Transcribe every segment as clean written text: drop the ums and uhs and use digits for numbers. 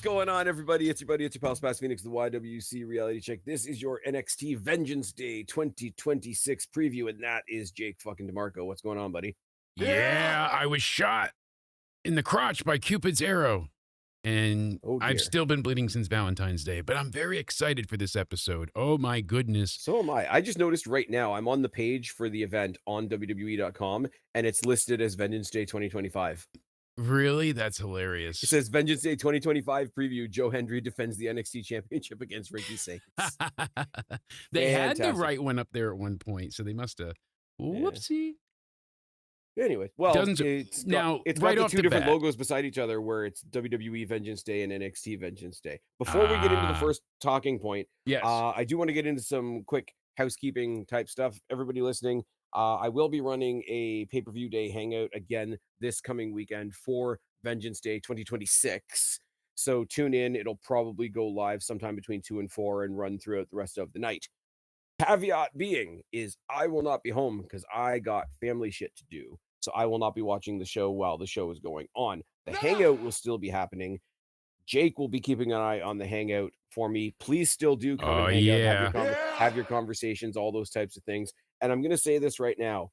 going on, everybody? It's your buddy, it's your pal Spaz Phoenix, the YWC Reality Check. This is your NXT Vengeance Day 2026 preview, and that is Jake fucking DeMarco. What's going on, buddy? Yeah, I was shot in the crotch by Cupid's arrow, and Oh, I've dear. still been bleeding since Valentine's Day, but I'm very excited for this episode. Oh my goodness. So am I. I just noticed right now, I'm on the page for the event on WWE.com, and it's listed as Vengeance Day 2025. Really? That's It hilarious. says Vengeance Day 2025 preview. Joe Hendry defends the NXT Championship against Ricky Saints. They had the Fantastic. right one up there at one point, so they must have. Yeah. Whoopsie. Anyway, well, Dozens of- it's now, got right the off two the different bat. logos beside each other, where it's WWE Vengeance Day and NXT Vengeance Day. Before we get into the first talking point, Yes. I do want to get into some quick housekeeping type stuff. Everybody listening, I will be running a pay-per-view day hangout again this coming weekend for Vengeance Day 2026. So tune in. It'll probably go live sometime between 2 and 4 and run throughout the rest of the night. Caveat being is I will not be home because I got family shit to do. So I will not be watching the show while the show is going on. The hangout will still be happening. Jake will be keeping an eye on the hangout for me. Please still do come and hang out, have your conversations, all those types of things. And I'm going to say this right now.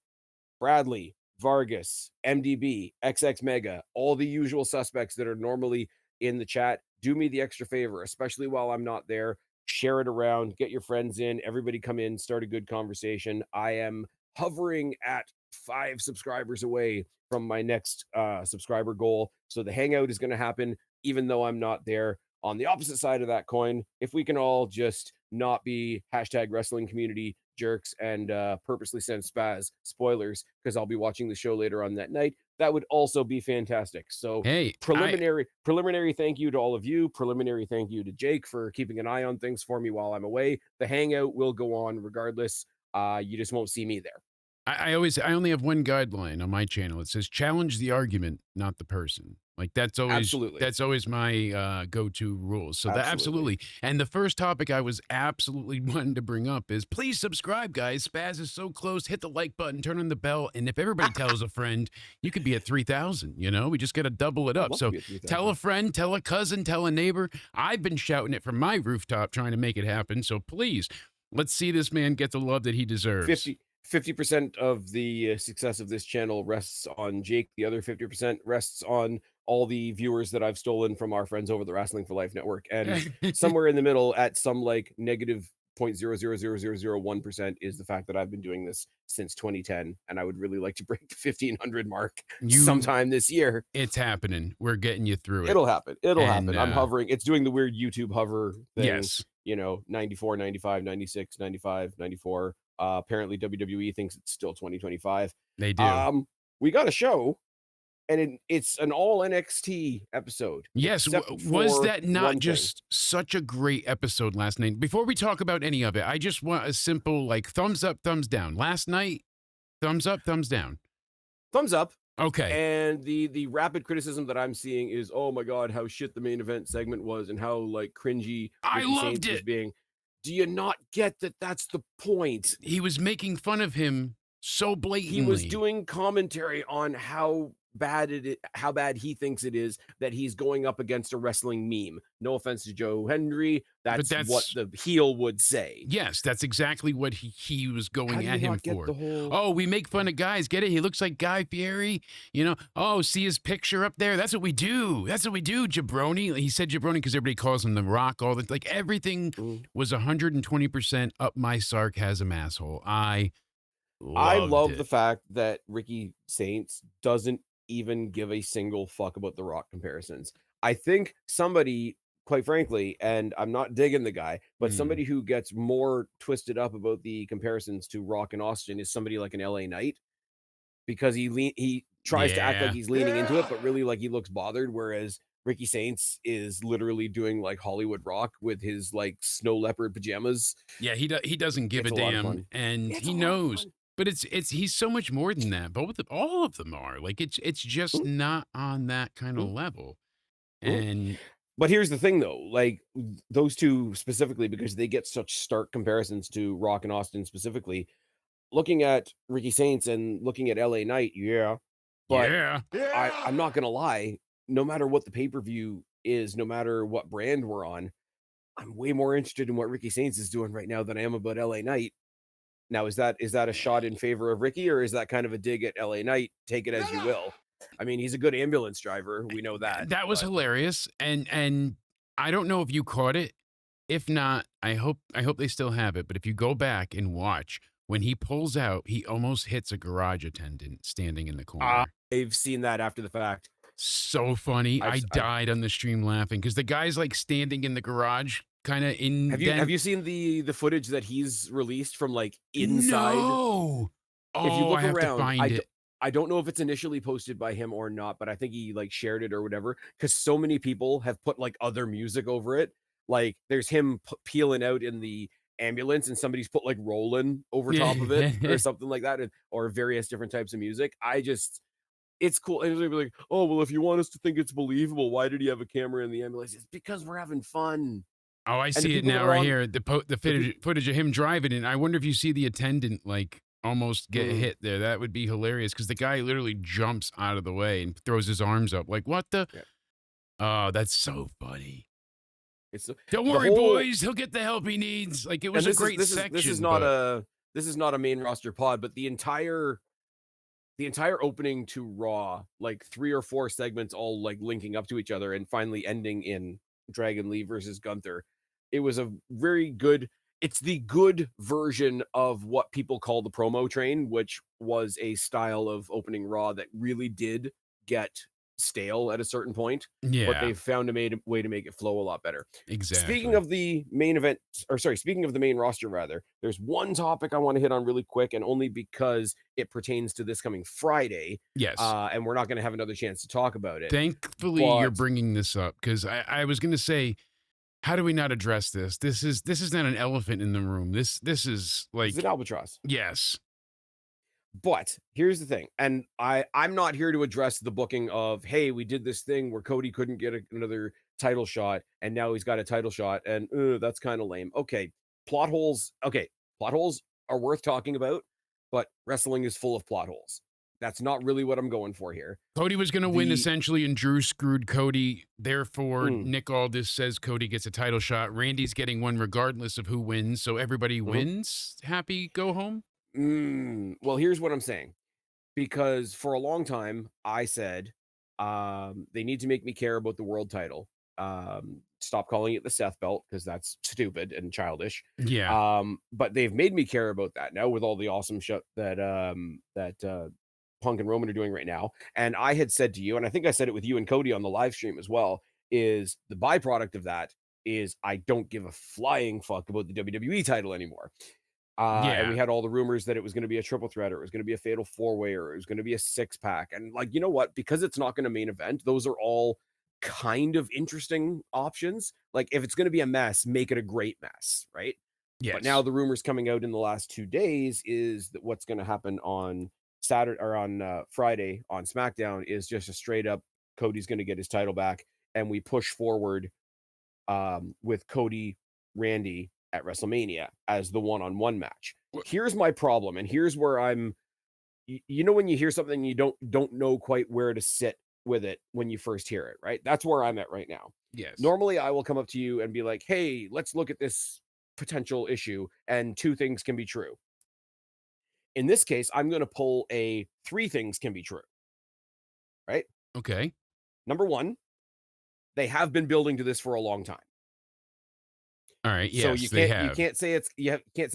Bradley, Vargas, MDB, XX Mega, all the usual suspects that are normally in the chat, do me the extra favor, especially while I'm not there. Share it around, get your friends in, everybody come in, start a good conversation. I am hovering at 5 subscribers away from my next subscriber goal. So the hangout is going to happen, even though I'm not there. On the opposite side of that coin, if we can all just not be hashtag wrestling community jerks and purposely send Spaz spoilers because I'll be watching the show later on that night, that would also be fantastic. So Hey, preliminary thank you to all of you. Preliminary thank you to Jake for keeping an eye on things for me while I'm away. The hangout will go on regardless. You just won't see me there. I only have one guideline on my channel. It says challenge the argument, not the person. Like that's always my go-to rule. So that absolutely. And the first topic I was absolutely wanting to bring up is please subscribe, guys. Spaz is so close. Hit the like button, turn on the bell, and if everybody tells a friend, you could be at 3,000. You know, we just got to double it up. So tell a friend, tell a cousin, tell a neighbor. I've been shouting it from my rooftop, trying to make it happen. So please, let's see this man get the love that he deserves. 50% of the success of this channel rests on Jake. The other 50% rests on all the viewers that I've stolen from our friends over the Wrestling for Life network. And somewhere in the middle at some like negative 0.000001% is the fact that I've been doing this since 2010. And I would really like to break the 1,500 mark sometime this year. It's happening. We're getting you through it. It'll happen. It'll happen. I'm hovering. It's doing the weird YouTube hover thing. Yes. You know, 94, 95, 96, 95, 94. Apparently WWE thinks it's still 2025. They do. We got a show, and it's an all NXT episode. Yes. Was that not just such a great episode last night? Before we talk about any of it, I just want a simple like thumbs up, thumbs down. Last night, thumbs up, thumbs down. Thumbs up. Okay. And the rapid criticism that I'm seeing is, oh my god, how shit the main event segment was, and how like cringy Ricky Saints was being. Do you not get that that's the point? He was making fun of him so blatantly. He was doing commentary on how bad he thinks it is that he's going up against a wrestling meme. No offense to Joe Hendry, that's what the heel would say. Yes, that's exactly what he was going at him for. Oh, we make fun of guys. Get it? He looks like Guy Fieri. You know, oh, see his picture up there? That's what we do. That's what we do, jabroni. He said jabroni because everybody calls him The Rock. Like everything was 120% up my sarcasm asshole. I love the fact that Ricky Saints doesn't even give a single fuck about The Rock comparisons. I think somebody, quite frankly, and I'm not digging the guy, but somebody who gets more twisted up about the comparisons to Rock and Austin is somebody like an LA Knight, because he tries to act like he's leaning into it, but really like he looks bothered, whereas Ricky Saints is literally doing like Hollywood Rock with his like snow leopard pajamas. Yeah, he doesn't give a damn, and he knows. But he's so much more than that. All of them are like it's just not on that kind of level. But here's the thing though, like those two specifically, because they get such stark comparisons to Rock and Austin specifically. Looking at Ricky Saints and looking at LA Knight, but I'm not gonna lie. No matter what the pay-per-view is no matter what brand we're on, I'm way more interested in what Ricky Sainz is doing right now than I am about LA Knight. Now, is that a shot in favor of Ricky, or is that kind of a dig at LA Knight? Take it as you will. I mean, he's a good ambulance driver. We know that, That was but hilarious, and I don't know if you caught it. If not, I hope they still have it, but if you go back and watch, when he pulls out, he almost hits a garage attendant standing in the corner. I've seen that after the fact. So funny. I I've died on the stream laughing because the guy's, like, standing in the garage kinda have indent. you seen the footage that he's released from, like, inside? No! If you Oh, I look have to around, find it. I don't know if it's initially posted by him or not, but I think he, like, shared it or whatever. Because so many people have put, like, other music over it. Like, there's him peeling out in the ambulance, and somebody's put, like, "Rollin'" over top of it or something like that, and or various different types of music. It's cool. And they'll be like, "Oh, well, if you want us to think it's believable, why did he have a camera in the ambulance?" It's because we're having fun. Oh, I And the see it people that now are right on here. The the peop footage of him driving, and I wonder if you see the attendant, like, almost get mm, hit there. That would be hilarious because the guy literally jumps out of the way and throws his arms up like, "What the?" yeah. Oh, that's so funny. It's "Don't the worry, whole boys, he'll get the help he needs." Like, it was and a this is great this is this is section, not but a this is not a main roster pod, but the entire opening to Raw, like 3 or 4 segments all, like, linking up to each other and finally ending in Dragon Lee versus Gunther. It was a very good it's the good version of what people call the promo train, which was a style of opening Raw that really did get stale at a certain point, but yeah, they've found a way to make it flow a lot better. Speaking exactly. of the main event, or sorry, speaking of the main roster, rather, there's one topic I want to hit on really quick, and only because it pertains to this coming Friday, Yes. and we're not going to have another chance to talk about it. Thankfully, you're But bringing this up because I was gonna say, how do we not address this? This is not an elephant in the room. This is it's an like albatross. yes. But here's the thing, and I'm not here to address the booking of, hey, we did this thing where Cody couldn't get another title shot, and now he's got a title shot, and that's kind of lame. Okay, plot holes. Okay, plot holes are worth talking about, but wrestling is full of plot holes. That's not really what I'm going for here. Cody was going to win The essentially, and Drew screwed Cody. Therefore, mm, Nick Aldis says Cody gets a title shot. Randy's getting one regardless of who wins. So everybody mhm, wins. Happy, go home. well, here's what I'm saying. Because for a long time, I said, they need to make me care about the world title. Stop calling it the Seth belt because that's stupid and childish. Yeah. But they've made me care about that now with all the awesome shit that Punk and Roman are doing right now. And I had said to you, and I think I said it with you and Cody on the live stream as well, is the byproduct of that is I don't give a flying fuck about the WWE title anymore. And we Yeah. had all the rumors that it was going to be a triple threat, or it was going to be a fatal four way, or it was going to be a six pack. And like, you know what? Because it's not going to main event, those are all kind of interesting options. Like, if it's going to be a mess, make it a great mess, right? But now Yes. the rumors coming out in the last 2 days is that what's going to happen on Saturday or on Friday on SmackDown is just a straight up Cody's going to get his title back, and we push forward with Cody Randy at WrestleMania as the one-on-one match. Wh- Here's my problem, and here's where you know when you hear something you don't know quite where to sit with it when you first hear it, right? That's where I'm at right now. Yes. Normally I will come up to you and be like, "Hey, let's look at this potential issue and two things can be true." In this case, I'm going to pull a three things can be true, right? Okay. Number 1, they have been building to this for a long time. All right. So Yes, they have. you can't say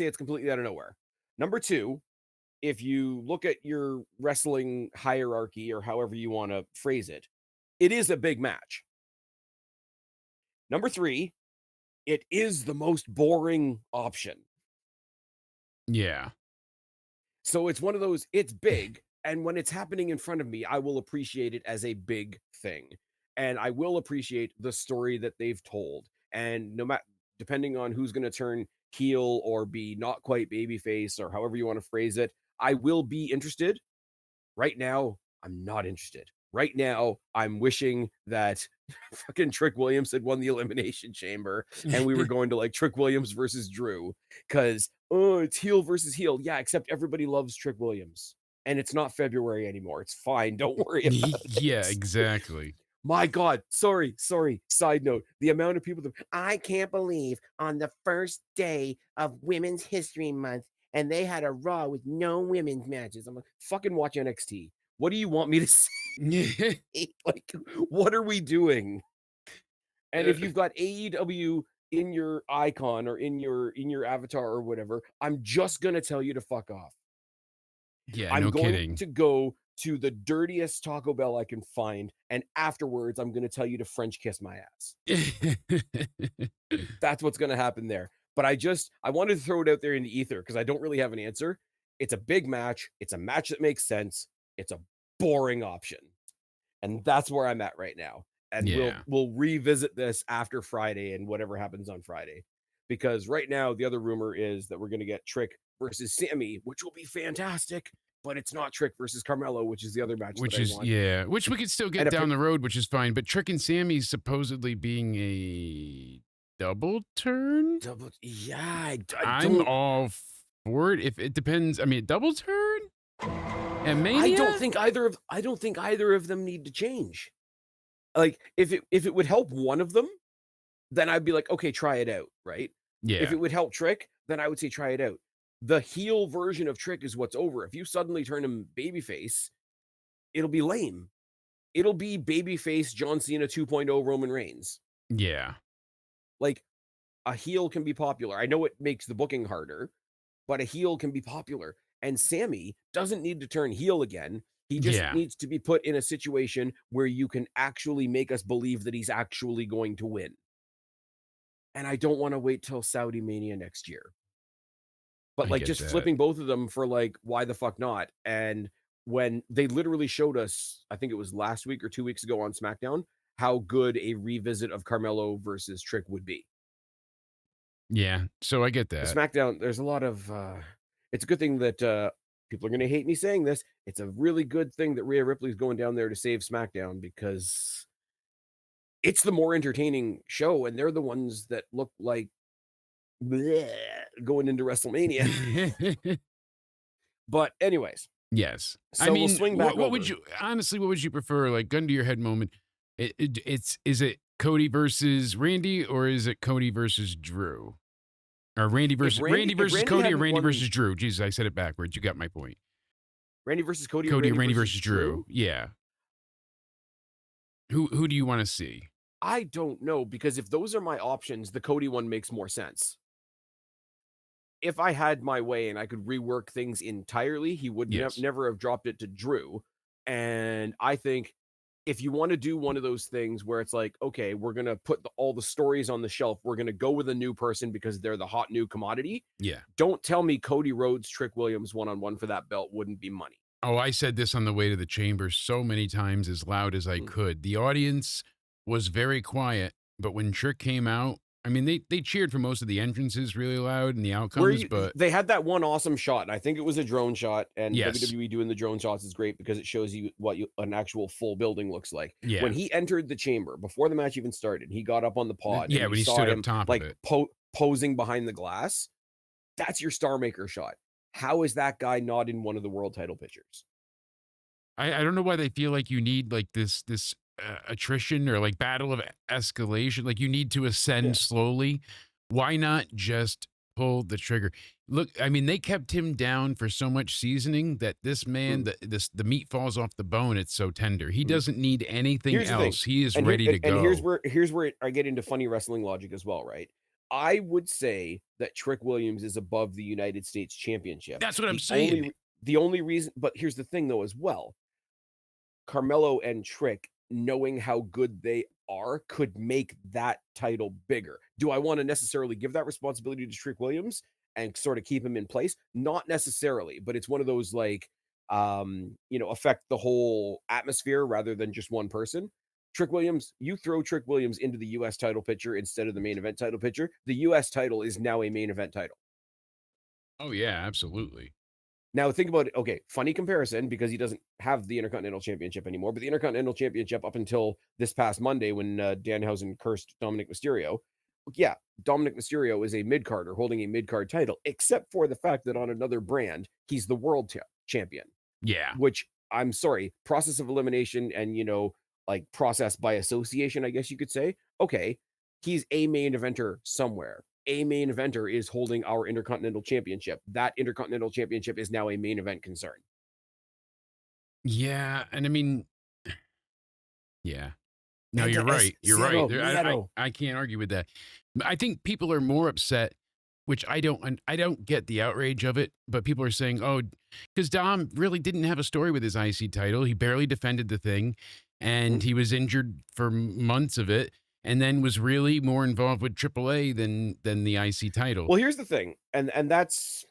it's completely out of nowhere. Number 2, if you look at your wrestling hierarchy or however you want to phrase it, it is a big match. Number 3, it is the most boring option. Yeah. So it's one of those, it's big. And when it's happening in front of me, I will appreciate it as a big thing. And I will appreciate the story that they've told. And no matter, depending on who's going to turn heel or be not quite babyface or however you want to phrase it, I will be interested. Right now, I'm not interested. Right now, I'm wishing that fucking Trick Williams had won the Elimination Chamber and we were going to like Trick Williams versus Drew because, oh, it's heel versus heel. Yeah, except everybody loves Trick Williams and it's not February anymore. It's fine. Don't worry about Yeah, it. exactly. My God, sorry. Side note, the amount of people that I can't believe on the first day of Women's History Month, and they had a Raw with no women's matches. I'm like, fucking watch NXT. What do you want me to say? Like, what are we doing? And if you've got AEW in your icon or in your avatar or whatever, I'm just gonna tell you to fuck off. Yeah, I'm no going kidding. to go to the dirtiest Taco Bell I can find, and afterwards, I'm gonna tell you to French kiss my ass. That's what's gonna happen there. But I wanted to throw it out there in the ether because I don't really have an answer. It's a big match. It's a match that makes sense. It's a boring option. And that's where I'm at right now. And we'll Yeah. we'll revisit this after Friday and whatever happens on Friday. Because right now the other rumor is that we're gonna get Trick versus Sammy, which will be fantastic, but it's not Trick versus Carmelo, which is the other match that Which I is want. yeah, which we could still And get a down the road, which is fine, but Trick and Sammy supposedly being a double turn? double, yeah, I I'm don't all for it if it depends. I mean, double turn? And Mania? I don't think either of them need to change. Like if it would help one of them, then I'd be like, okay, try it out, right? If Yeah. it would help Trick, then I would say try it out. The heel version of Trick is what's over. If you suddenly turn him babyface, it'll be lame. It'll be babyface John Cena 2.0 Roman Reigns. Yeah. Like a heel can be popular. I know it makes the booking harder, but a heel can be popular. And Sammy doesn't need to turn heel again. He just Yeah. needs to be put in a situation where you can actually make us believe that he's actually going to win. And I don't want to wait till Saudi Mania next year. But I like get just that. flipping both of them for like why the fuck not? And when they literally showed us, I think it was last week or 2 weeks ago on SmackDown, how good a revisit of Carmelo versus Trick would be. Yeah. So I get The that. SmackDown, there's a lot of it's a good thing that people are going to hate me saying this. It's a really good thing that Rhea Ripley's going down there to save SmackDown because it's the more entertaining show and they're the ones that look like bleh, going into WrestleMania. But anyways, Yes. I so we'll mean, swing back what would over. you honestly, what would you prefer? Like gun to your head moment. It's is it Cody versus Randy or is it Cody versus Drew? Or Randy If versus Randy Cody or hadn't Randy won versus Drew? Jesus, I said it backwards. You got my point. Randy versus Cody or Cody or Randy Randy versus versus Drew. Drew, Yeah. Who do you want to see? I don't know because if those are my options, the Cody one makes more sense. If I had my way and I could rework things entirely, he would Yes. never have dropped it to Drew. And I think if you want to do one of those things where it's like, okay, we're going to put all the stories on the shelf, we're going to go with a new person because they're the hot new commodity. Yeah. Don't tell me Cody Rhodes, Trick Williams one on one for that belt wouldn't be money. Oh, I said this on the way to the chamber so many times as loud as I Mm. could. The audience was very quiet, but when Trick came out, I mean, they cheered for most of the entrances really loud and the Where outcomes, you, but they had that one awesome shot, and I think it was a drone shot. And yes. WWE doing the drone shots is great because it shows you what an actual full building looks like. When Yeah. he entered the chamber before the match even started, he got up on the pod and Yeah, you when he saw stood up him top of like it. posing behind the glass. That's your star maker shot. How is that guy not in one of the world title pictures? I don't know why they feel like you need like this attrition or like battle of escalation. Like you need to Yeah. ascend slowly. Why not just pull the trigger? Look, I mean, they kept him down for so much seasoning that this man, Mm, the meat falls off the bone. It's so tender. He mm. doesn't need anything Here's the thing, else. He is and here ready to and go. here's where I get into funny wrestling logic as well, right? I would say that Trick Williams is above the United States Championship. That's what I'm The only saying. re the only reason, but here's the thing though as well, Carmelo and Trick, knowing how good they are, could make that title bigger. Do I wanna necessarily give that responsibility to Trick Williams and sort of keep him in place? Not necessarily, but it's one of those, like, affect the whole atmosphere rather than just one person. Trick Williams, you throw Trick Williams into the US title picture instead of the main event title picture, the US title is now a main event title. Oh yeah, absolutely. Now think about it. Okay, funny comparison because he doesn't have the Intercontinental Championship anymore, but the Intercontinental Championship up until this past Monday when Danhausen cursed Dominic Mysterio. Yeah, Dominic Mysterio is a mid carder holding a mid card title, except for the fact that on another brand he's the world champion. Yeah. Which I'm sorry, process of elimination and like process by association, I guess you could say. Okay, he's a main eventer somewhere. A main eventer is holding our Intercontinental Championship. That Intercontinental Championship is now a main event concern. Yeah, and I mean, yeah. No, you're Es right. You're right. miedo. I can't argue with that. I think people are more upset, which I don't get the outrage of it, but people are saying, "Oh, because Dom really didn't have a story with his IC title. He barely defended the thing, and Mhm. he was injured for months of it, and then was really more involved with AAA than the IC title." Well, here's the thing, and that's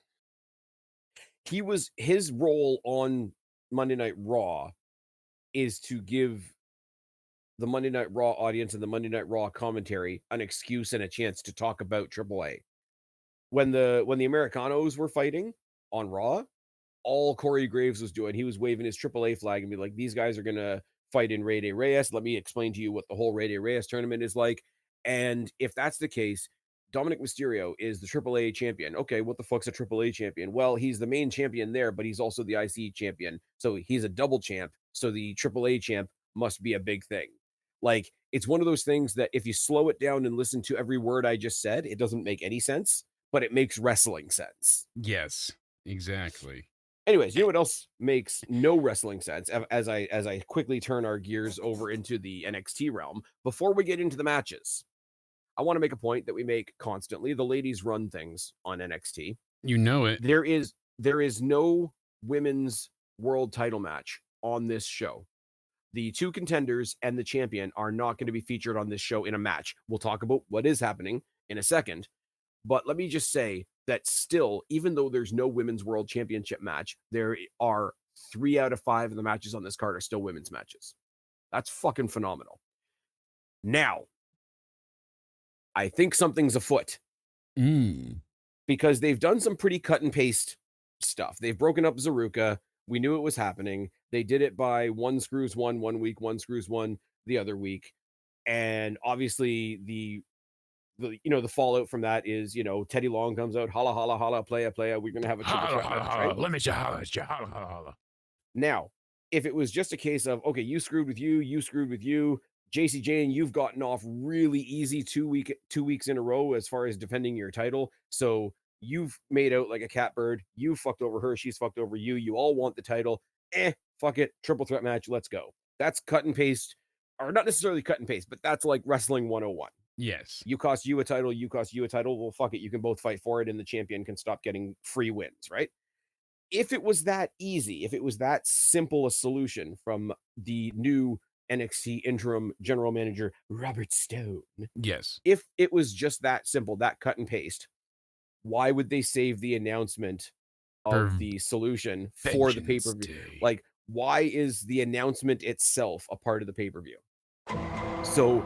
his role on Monday Night Raw is to give the Monday Night Raw audience and the Monday Night Raw commentary an excuse and a chance to talk about AAA. When the Americanos were fighting on Raw, all Corey Graves was doing, he was waving his AAA flag and be like, "These guys are gonna fight in Rey de Reyes. Let me explain to you what the whole Rey de Reyes tournament is like." And if that's the case, Dominic Mysterio is the AAA champion. Okay, what the fuck's a AAA champion? Well, he's the main champion there, but he's also the IC champion. So he's a double champ. So the AAA champ must be a big thing. Like, it's one of those things that if you slow it down and listen to every word I just said, it doesn't make any sense, but it makes wrestling sense. Yes, exactly. Anyways, you know what else makes no wrestling sense as I quickly turn our gears over into the NXT realm before we get into the matches. I want to make a point that we make constantly. The ladies run things on NXT. You know it. There is no women's world title match on this show. The two contenders and the champion are not going to be featured on this show in a match. We'll talk about what is happening in a second. But let me just say that still, even though there's no women's world championship match, there are 3 out of 5 of the matches on this card are still women's matches. That's fucking phenomenal. Now, I think something's afoot Mm. because they've done some pretty cut and paste stuff. They've broken up Zaruka. We knew it was happening. They did it by one screws one week, one screws one the other week. And obviously the fallout from that is, Teddy Long comes out, holla, holla, holla, playa, playa. We're going to have a triple Holla, threat holla, match, holla. right? Let me just holla at you. Holla, holla, holla. Now, if it was just a case of, okay, you screwed with you, JC Jane, you've gotten off really easy 2 weeks in a row as far as defending your title. So you've made out like a catbird. You fucked over her. She's fucked over you. You all want the title. Fuck it. Triple threat match. Let's go. That's cut and paste, or not necessarily cut and paste, but that's like wrestling 101. Yes. You cost you a title, you cost you a title. Well, fuck it. You can both fight for it, and the champion can stop getting free wins, right? If it was that easy, if it was that simple a solution from the new NXT interim general manager, Robert Stone, Yes. if it was just that simple, that cut and paste, why would they save the announcement of For the solution for the pay per Vengeance view? Day. Like, why is the announcement itself a part of the pay per view? So,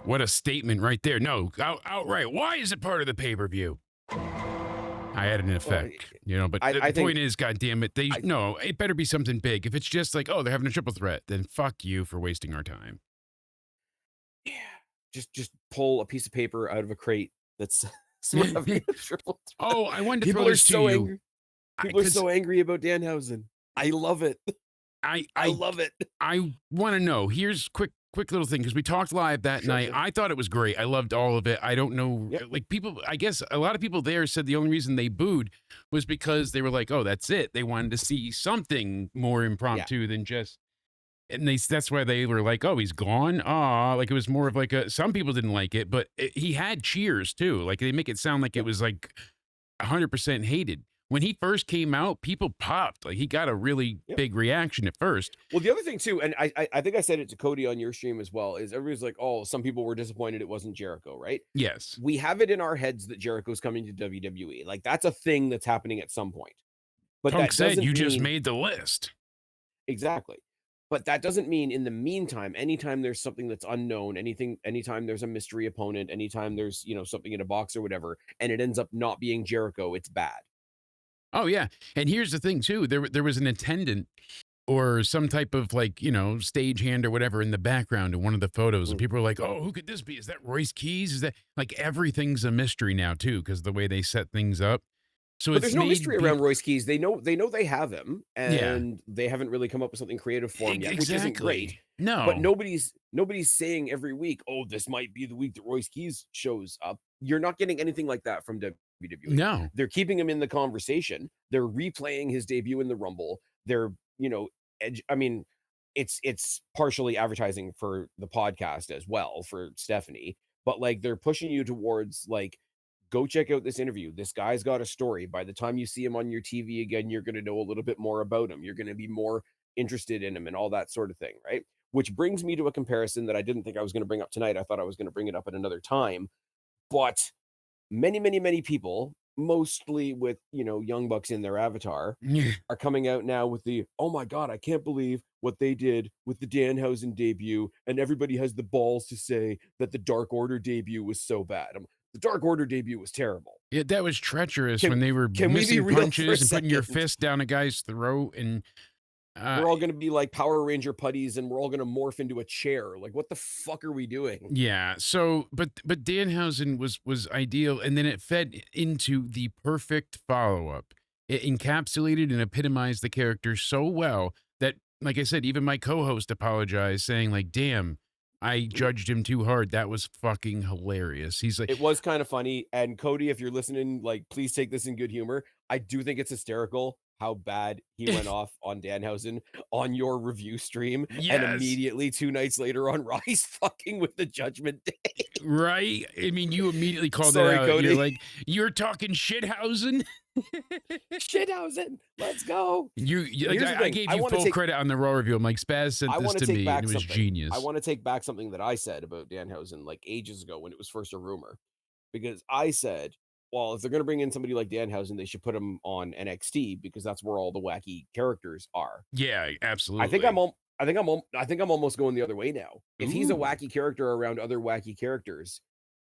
What a statement right there. No, outright. Why is it part of the pay-per-view? I had an well, effect, but I, the I think point is, God damn it, I, no, it better be something big. If it's just like, oh, they're having a triple threat, then fuck you for wasting our time. yeah, just pull a piece of paper out of a crate that's having a triple threat. Oh, I wanted to throw People are this to so you angry. People are because so angry about Danhausen. I love it. I I I love it. I want to know. Here's quick little thing because we talked live that Sure, night. sure. I thought it was great. I loved all of it. I don't know, Yep. like people. I guess a lot of people there said the only reason they booed was because they were like, "Oh, that's it." They wanted to see something more Yeah. impromptu than just. And that's why they were like, "Oh, he's gone." Ah, like it was more of like a. Some people didn't like it, but he had cheers too. Like they make it sound like it Yep. was like 100% hated. When he first came out, people popped. Like he got a really Yep. big reaction at first. Well, the other thing too, and I think I said it to Cody on your stream as well, is everybody's like, oh, some people were disappointed it wasn't Jericho, right? Yes. We have it in our heads that Jericho's coming to WWE. Like that's a thing that's happening at some point. But Punk that said, doesn't "You just mean made the list." exactly. But that doesn't mean in the meantime, anytime there's something that's unknown, anytime there's a mystery opponent, anytime there's, something in a box or whatever, and it ends up not being Jericho, it's bad. Oh yeah, and here's the thing too. There was an attendant or some type of like stagehand or whatever in the background in one of the photos, and Mm. people are like, "Oh, who could this be? Is that Royce Keys? Is that like everything's a mystery now too?" Because the way they set things up. So But it's there's no made mystery around people. Royce Keys. They know they have him, Yeah, and they haven't really come up with something creative for him yet, which isn't great. exactly. But No, nobody's saying every week, "Oh, this might be the week that Royce Keys shows up." You're not getting anything like that from WWE. no. They're keeping him in the conversation. They're replaying his debut in the Rumble. They're, I mean, it's partially advertising for the podcast as well for Stephanie, but like they're pushing you towards like go check out this interview. This guy's got a story. By the time you see him on your TV again, you're going to know a little bit more about him. You're going to be more interested in him and all that sort of thing, right? Which brings me to a comparison that I didn't think I was going to bring up tonight. I thought I was going to bring it up at another time, but many people, mostly with, young bucks in their avatar, are coming out now with the, "Oh my god, I can't believe what they did with the Danhausen debut," and everybody has the balls to say that the Dark Order debut was so bad. The Dark Order debut was terrible. Yeah, that was treacherous when Can they were can we be missing real for a punches and putting your second? fist down a guy's throat, and uh, We're all gonna be like Power Ranger putties, and we're all gonna morph into a chair. Like, what the fuck are we doing? yeah. So, but Danhausen was ideal, and then it fed into the perfect follow up. It encapsulated and epitomized the character so well that, like I said, even my co-host apologized, saying like, "Damn, I Mm. judged him too hard. That was fucking hilarious." He's like, It was kind of funny, and Cody, if you're listening, like, please take this in good humor. I do think it's hysterical how bad he went off on Danhausen on your review stream, and "Yes." immediately 2 nights later on Raw, he's fucking with the Judgment Day. Right? I mean, you immediately called it Sorry, out. You're Cody. like, "You're talking shithausen?" Shithausen, let's go. Like, Here's the I thing, gave you full credit on the Raw review. I'm like, Spaz sent I this wanna to take me, and back it was something. I genius. wanna take back something that I said about Danhausen, like, ages ago when it was first a rumor, because I said, "Well, if they're gonna bring in somebody like Danhausen, they should put him on NXT because that's where all the wacky characters are." Yeah, I think I'm absolutely. al I think I'm almost going the other way now. If he's a Ooh, wacky character around other wacky characters,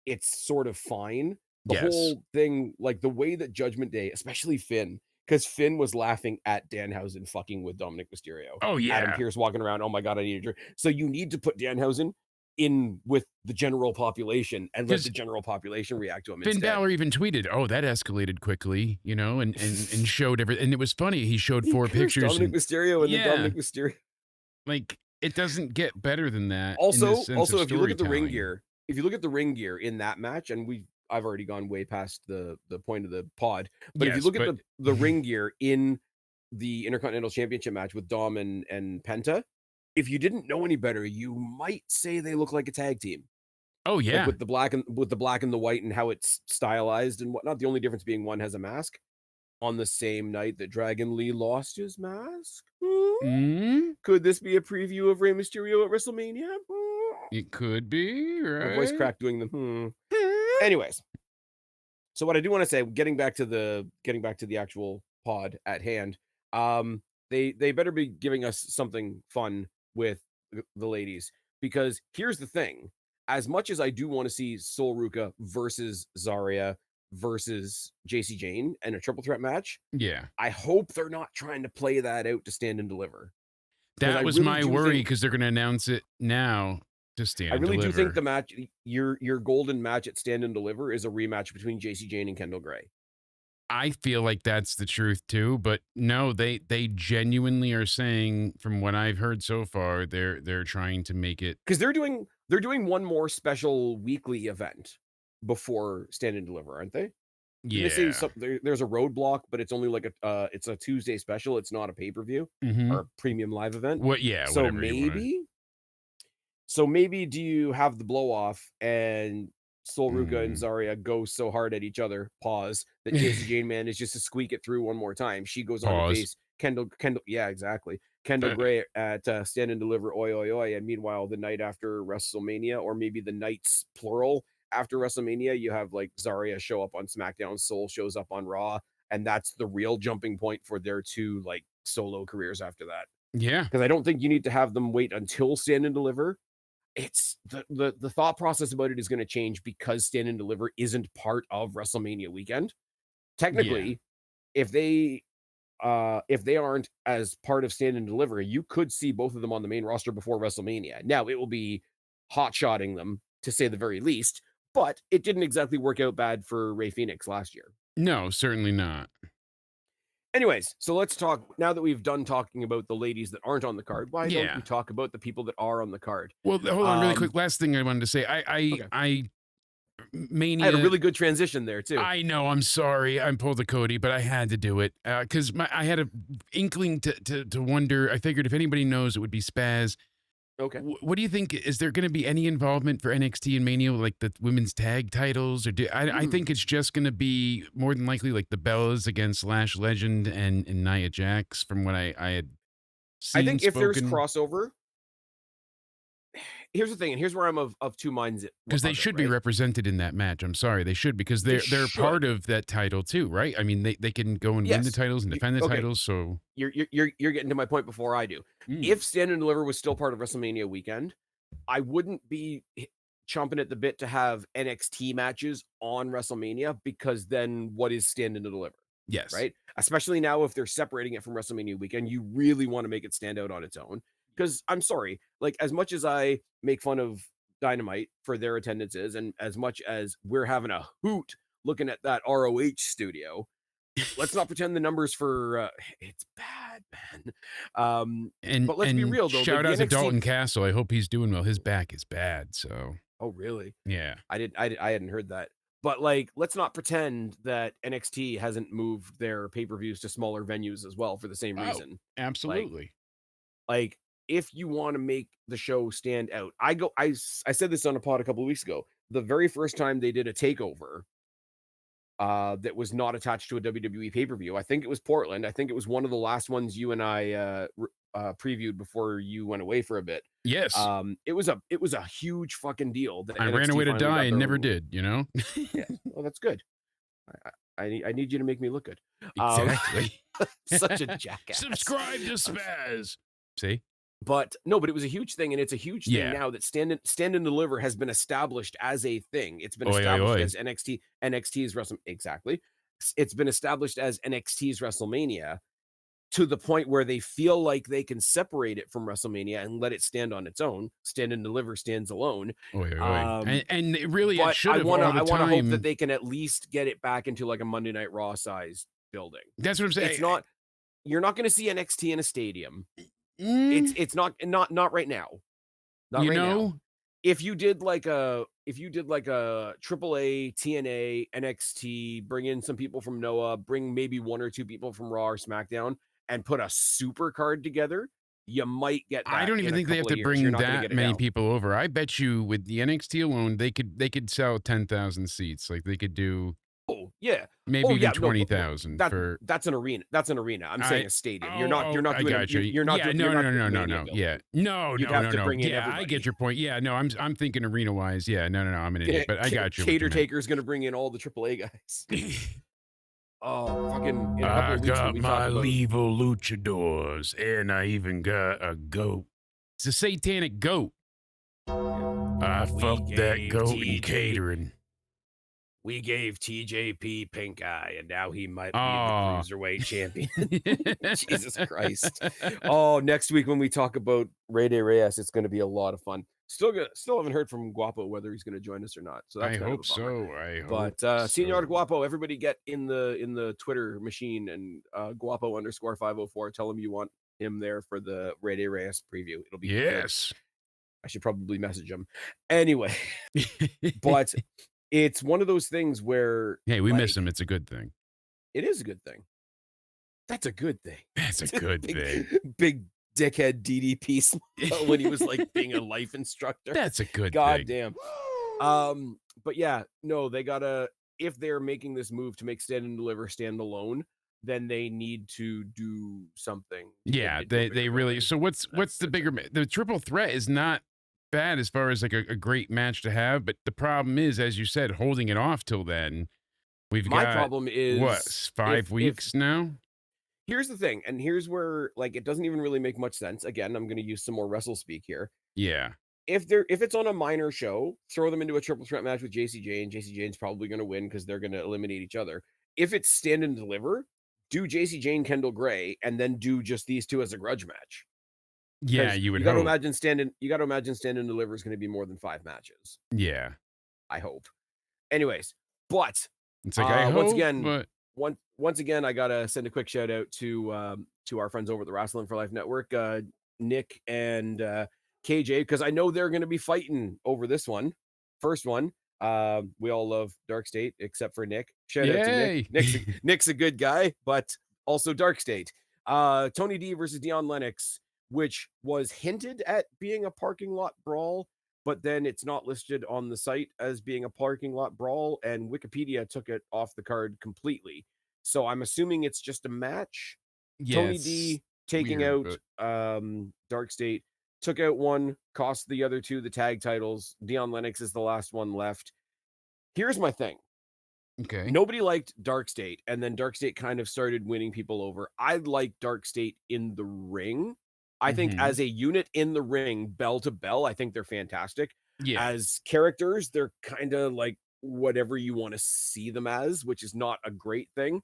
it's sort of fine. The yes. whole thing, like, the way that Judgment Day, especially Finn, because Finn was laughing at Danhausen fucking with Dominic Mysterio. Oh, Adam yeah. Pearce walking around, "Oh my god, I need a drink." So you need to put Danhausen in with the general population and let the Because general population react to him Finn instead. Balor even tweeted, "Oh, that escalated quickly," and showed every and it was funny, he showed He 4 cursed pictures Dominic and Mysterio, and then yeah, Dominic Mysterio like, it doesn't get better than that in the sense of Also, if you look at the ring storytelling. gear in that match, and I've already gone way past the point of the pod, but if you Yes, look at but the ring gear in the Intercontinental Championship match with Dom and Penta, if you didn't know any better, you might say they look like a tag team. oh, Like yeah. with the black and the white and how it's stylized and whatnot. The only difference being one has a mask. On the same night that Dragon Lee lost his mask? Hmm? Mm? Could this be a preview of Rey Mysterio at WrestleMania? Hmm? It could be, My voice right? cracked doing the Anyways, so what I do want to say, getting back to the actual pod at hand, they better be giving us something fun with the ladies, because here's the thing: as much as I do want to see Sol Ruka versus Zarya versus JC Jane and a triple threat match, Yeah. I hope they're not trying to play that out to Stand and Deliver, because That was my worry because 'cause they're gonna announce it now to I Stand and really do think Deliver. the match, your golden match at Stand and Deliver, is a rematch between JC Jane and Kendall Gray. I feel like that's the truth too, but no, they genuinely are saying from what I've heard so far, they're trying to make it. Because they're doing one more special weekly event before Stand and Deliver, aren't they? Didn't they say Yeah. there's a roadblock, but it's only like it's a Tuesday special. It's not a pay per view or Mhm. a premium live event. What yeah, So whatever you wanna. maybe, do you have the blow off and Sol Ruka and Mm. Zarya go so hard at each other, pause, that JC Jane manages just to squeak it through one more time. She goes on to Pause. face Kendall, yeah, exactly. Kendall Gray at Stand and Deliver, oi oi oi. And meanwhile, the night after WrestleMania, or maybe the nights plural after WrestleMania, you have like Zarya show up on SmackDown, Soul shows up on Raw, and that's the real jumping point for their two like solo careers after that. Yeah. Because I don't think you need to have them wait until Stand and Deliver. It's the thought process about it is going to change because Stand and Deliver isn't part of WrestleMania weekend. Yeah. Technically, if they aren't as part of Stand and Deliver, you could see both of them on the main roster before WrestleMania. Now, it will be hot shotting them to say the very least, but it didn't exactly work out bad for Ray Phoenix last year. No, certainly not. Anyways, so let's talk now that we've done talking about the ladies that aren't on the card, why don't we Yeah. talk about the people that are on the card? Well, hold on really quick. Last thing I wanted to say. Okay. I had a Mania. really good transition there too. I know. I'm sorry. I'm pulled a Cody, but I had to do it because I had a inkling to wonder. I figured if anybody knows, it would be Spaz. Okay. What do you think? Is there going to be any involvement for NXT and Mania, like the women's tag titles, or I think Hmm. it's just going to be more than likely like the Bellas against Lash Legend and Nia Jax, from what I had I seen think if there's spoken. crossover, here's the thing, and here's where I'm of two minds Because they of it, should be right? represented in that match. I'm sorry, they should because They they're part should. of that title too, right? I mean, they can go and win the Yes. titles and defend the Okay. titles. So You're getting to my point before I do. mm, If Stand and Deliver was still part of WrestleMania weekend, I wouldn't be chomping at the bit to have NXT matches on WrestleMania because then what is Stand and Deliver, yes, right? Especially now if they're separating it from WrestleMania weekend, you really want to make it stand out on its own. Because I'm sorry, like as much as I make fun of Dynamite for their attendances, and as much as we're having a hoot looking at that ROH studio, let's not pretend the numbers for it's bad, man. But let's be and real though, shout the out to NXT. Dalton Castle. I hope he's doing well. His back is bad, so Oh, really? yeah. I hadn't heard that. But like, let's not pretend that NXT hasn't moved their pay-per-views to smaller venues as well for the same Oh, reason. Like, absolutely. like if you want to make the show stand out, I said this on a pod a couple of weeks ago. The very first time they did a takeover, that was not attached to a WWE pay-per-view. I think it was Portland. I think it was one of the last ones you and I previewed before you went away for a bit. Yes, It was a huge fucking deal that I ran NXT away to finally die got and their never own. did. You know Yeah, well, that's good. I need you to make me look good. Um, exactly. such a jackass. Subscribe to Spaz. See? But no, but it was a huge thing, and it's a huge thing Yeah. now that Stand and Deliver has been established as a thing. It's been Oi, oi, established oi. as NXT's Wrestle exactly. It's been established as NXT's WrestleMania to the point where they feel like they can separate it from WrestleMania and let it stand on its own. Stand and Deliver stands alone. Oi, oi, oi. Um, And really, it but should have all the I wanna hope that time. they can at least get it back into like a Monday Night Raw sized building. That's what I'm It's saying. not you're not gonna see NXT in a stadium. Mm, It's not right now. Not you right now. know, If you did like a AAA, TNA, NXT, bring in some people from Noah, bring maybe 1 or 2 people from Raw or SmackDown, and put a super card together, you might get I that don't even in a think they have couple of to years. You're bring not gonna that get it many now. people over. I bet you with the NXT alone, they could sell 10,000 seats. Like they could do Oh, yeah. maybe Oh, even yeah, no, but 20,000 for that's an arena. That's an arena. I'm saying I a stadium. oh, I got you. Yeah, You're no, not no, doing no, a no, Mania no. Yeah. building. No, You'd no, have no, to no. bring in Yeah, I get everybody. your point. Yeah, no, I'm thinking arena-wise. Yeah, no, no, no, I'm an idiot, but I got you what you Cater meant. Taker is gonna bring in all the AAA guys. Oh, fucking in a couple I of weeks when got we talk my about Levo luchadors, and I even got a goat. It's a satanic goat. yeah. I We fucked that gave goat in TJ catering. we gave TJP pink eye, and now he might be the Oh. cruiserweight champion. Jesus Christ. Oh, next week when we talk about Ray de Reyes, it's gonna be a lot of fun. Still haven't heard from Guapo whether he's gonna join us or not. So that's I kind of a hope bummer. so. I hope But Senor so. Guapo, everybody get in the Twitter machine and Guapo underscore 504. Tell him you want him there for the Ray de Reyes preview. It'll be good. Yes. I should probably message him. Anyway, but it's one of those things where Hey, we miss like him. It's a good thing. it is a good thing. That's a good thing. That's a good big thing. big dickhead DDP smile when he was like being a life instructor. That's a good God thing. damn. But yeah, no, they gotta if they're making this move to make Stand and Deliver stand alone, then they need to do something to get it Yeah, into a bigger they really building. so what's the That's bigger it. the triple threat is not bad as far as like a great match to have, but the problem is, as you said, holding it off till then. We've My got problem what, is 5 if weeks now? here's the thing, and here's where like it doesn't even really make much sense. Again, I'm gonna use some more wrestle speak here. Yeah. If it's on a minor show, throw them into a triple threat match with JCJ, and JC Jane's probably gonna win because they're gonna eliminate each other. If it's stand and deliver, do JC Jane, Kendall Gray, and then do just these two as a grudge match. Yeah, Because you would hope. you gotta imagine stand and deliver is gonna be more than 5 matches. Yeah. I hope. Anyways, but It's like, I Once hope, again, but once again, I gotta send a quick shout out to our friends over at the Wrestling for Life Network, Nick and KJ, because I know they're gonna be fighting over this one. First one. We all love Dark State except for Nick. Shout out to Nick. yay. Nick's a good guy, but also Dark State. Tony D versus Dion Lennox, which was hinted at being a parking lot brawl, but then it's not listed on the site as being a parking lot brawl, and Wikipedia took it off the card completely. So I'm assuming it's just a match. Yeah, Tony it's D taking weird, out but Dark State, took out one, cost the other two the tag titles. Dion Lennox is the last one left. Here's my thing. okay. Nobody liked Dark State, and then Dark State kind of started winning people over. I like Dark State in the ring. I think Mhm. as a unit in the ring, bell to bell, I think they're fantastic. Yeah. As characters, they're kind of like whatever you want to see them as, which is not a great thing.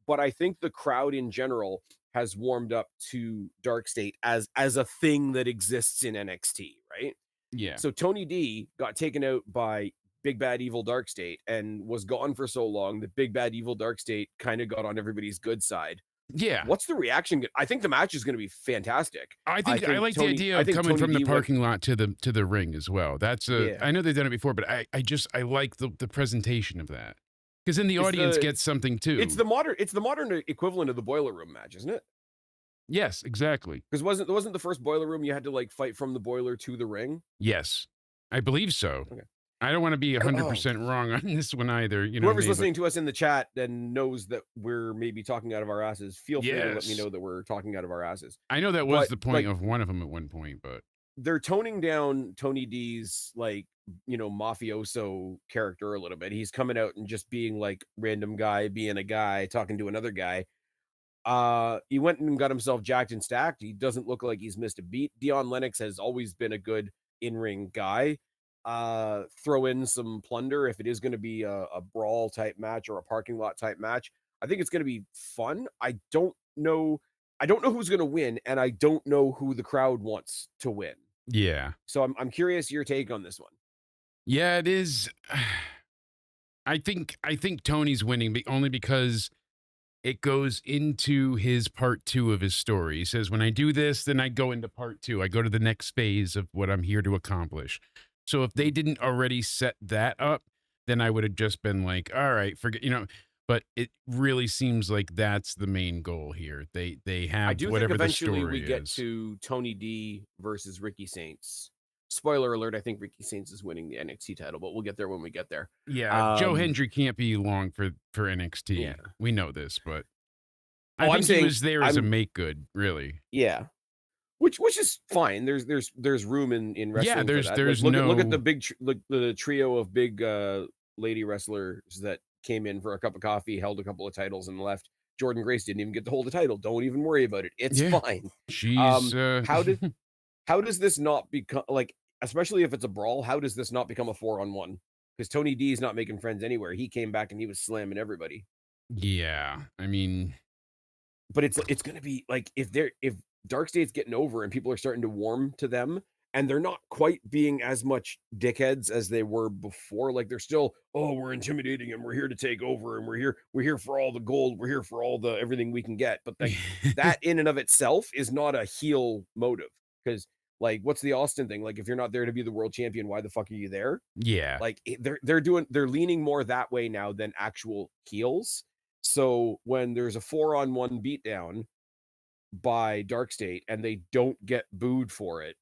But I think the crowd in general has warmed up to Dark State as a thing that exists in NXT, right? Yeah. So Tony D got taken out by Big Bad Evil Dark State and was gone for so long that Big Bad Evil Dark State kind of got on everybody's good side. Yeah. What's the reaction? I think the match is going to be fantastic. I like the idea I of think coming Tony from the D went, parking lot to the ring as well. That's a yeah. I know they've done it before, but I like the presentation of that. Because then the It's audience the gets something it's too. the modern equivalent of the boiler room match, isn't it? Yes, exactly. Because wasn't the first boiler room you had to like fight from the boiler to the ring? Yes. I believe so. Okay. I don't wanna be Oh, 100% wrong on this one either, you know whoever's me, but listening to us in the chat and knows that we're maybe talking out of our asses, feel free to let me yes. know that we're talking out of our asses. I know that was But the point like of one of them at one point, but they're toning down Tony D's like, mafioso character a little bit. He's coming out and just being like random guy, being a guy, talking to another guy. He went and got himself jacked and stacked. He doesn't look like he's missed a beat. Dion Lennox has always been a good in-ring guy. Throw in some plunder if it is going to be a brawl type match or a parking lot type match. I think it's going to be fun. I don't know who's going to win, and I don't know who the crowd wants to win. yeah. So I'm curious your take on this one. Yeah, it is. I think Tony's winning only because it goes into his part 2 of his story. He says, "When I do this, then I go into part 2. I go to the next phase of what I'm here to accomplish." So if they Mhm. didn't already set that up, then I would have just been like, "All right, forget," but it really seems like that's the main goal here. They I have do think whatever the eventually we story get is. to Tony D versus Ricky Saints. Spoiler alert, I think Ricky Saints is winning the NXT title, but we'll get there when we get there. Yeah, Joe Um, Hendry can't be long for yeah. NXT. We know this, but I Oh, I'm think he saying was there as a I'm make good, really. yeah. Which is fine. There's room in Yeah, wrestling for that. Like there's look at the no look the trio of big lady wrestlers that came in for a cup of coffee, held a couple of titles and left. Jordan Grace didn't even get to hold a title. Don't even worry about it. It's yeah. fine. She's How did how does this not become like, especially if it's a brawl, how does this not become a 4-on-1? Because Tony D is not making friends anywhere. He came back and he was slamming everybody. yeah, I mean, But it's gonna be like if Dark State's getting over and people are starting to warm to them and they're not quite being as much dickheads as they were before. Like they're still, oh, we're intimidating and we're here to take over and we're here for all the gold, we're here for all the everything we can get. But like that in and of itself is not a heel motive. Because like what's the Austin thing? Like if you're not there to be the world champion, why the fuck are you there? yeah, Like they're leaning more that way now than actual heels. So when there's a 4-on-1 beatdown by Dark State and they don't get booed for it,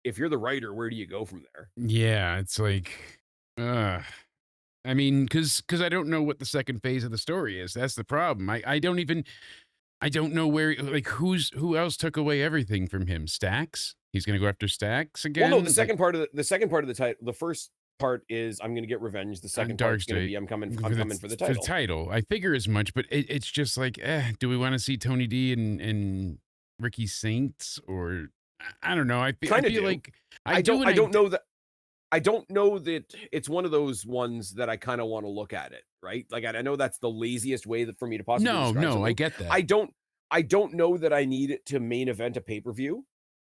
if you're the writer, where do you go from there? yeah, it's like, uh I mean, because I don't know what the second phase of the story is. That's the problem. I don't know where like who else took away everything from him? Stacks? He's gonna go after Stacks Well, no, again? Like the second part of the title, the first part is I'm gonna get revenge. The on second Dark part's gonna be State I'm coming for the for the title. title. I figure as much, but it's just like, do we want to see Tony D and Ricky Saints or I don't know. I Kind of feel do. like I do and I don't know that it's one of those ones that I kind of want to look at it, right? Like I know that's the laziest way that for me to possibly no, describe no, I something. get that. I don't I don't know that I need it to main event a pay-per-view,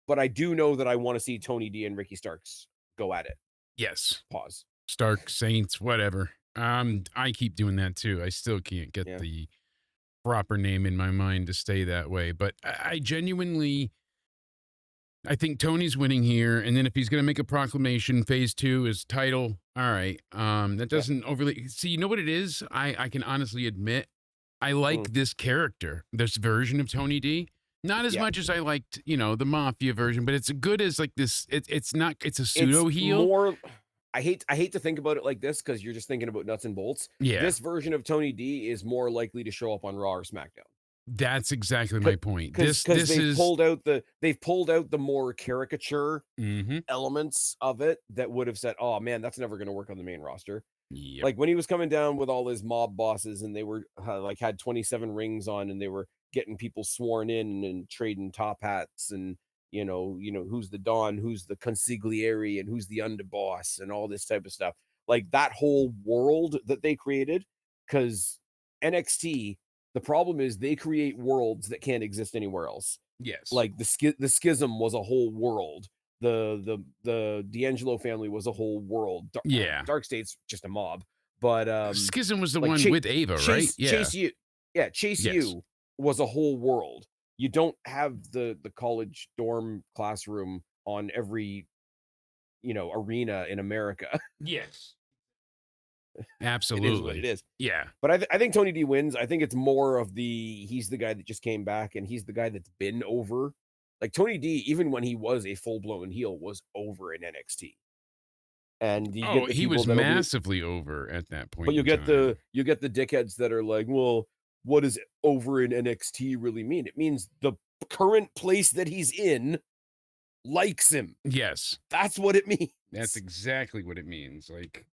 but I do know that I want to see Tony D and Ricky Starks go at it. Yes. Pause. Stark, Saints, whatever. I keep doing that too. I still can't get Yeah. the proper name in my mind to stay that way, but I genuinely I think Tony's winning here, and then if he's gonna make a proclamation, phase 2 is title. All right. That Yeah. doesn't overly see, you know what it is? I can honestly admit I Mm. like this character, this version of Tony D. Not as Yeah. much as I liked, the Mafia version, but it's good as like this. It's not. It's a It's pseudo heel. more I hate to think about it like this because you're just thinking about nuts and bolts. Yeah, This version of Tony D is more likely to show up on Raw or SmackDown. that's exactly my point. Because This is. they've pulled out the more caricature Hmm. elements of it that would have said, "Oh man, that's never going to work on the main roster." Yep. Like when he was coming down with all his mob bosses and they were like had 27 rings on and they were getting people sworn in and trading top hats and who's the Don, who's the consigliere, and who's the underboss and all this type of stuff. Like that whole world that they created, because NXT, the problem is they create worlds that can't exist anywhere else. Yes. Like the schism was a whole world. The D'Angelo family was a whole world. Yeah. Dark State's just a mob, but Schism was the like one with Ava, right? Yeah. Chase Yes. U was a whole world. You don't have the college dorm classroom on every arena in America. Yes. It is what it Absolutely. is. Yeah. But I think Tony D wins. I think it's more of he's the guy that just came back and he's the guy that's been over. Like Tony D, even when he was a full blown heel, was over in NXT. And you Oh, get the he people was that'll be, massively over at that but point you in get time. the dickheads that are like, well, what does over in NXT really mean? It means the current place that he's in likes him. Yes. That's what it That's means. exactly what it means. Like,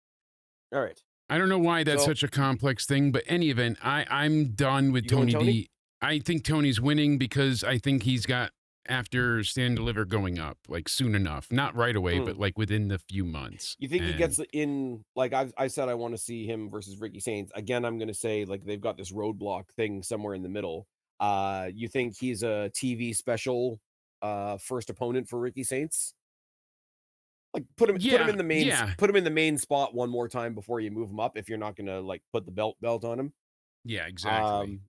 All right. I don't know why that's So such a complex thing, but any event, I'm done with you going Tony Tony? D. I think Tony's winning because I think he's got after Stand Deliver going up like soon enough, not right away, Hmm. but like within the few months. You think he And gets in? Like I said, I want to see him versus Ricky Saints again. I'm going to say like they've got this roadblock thing somewhere in the middle. You think he's a TV special first opponent for Ricky Saints? Like yeah, yeah, put him in the main spot one more time before you move him up if you're not going to like put the belt on him. yeah, exactly. Um,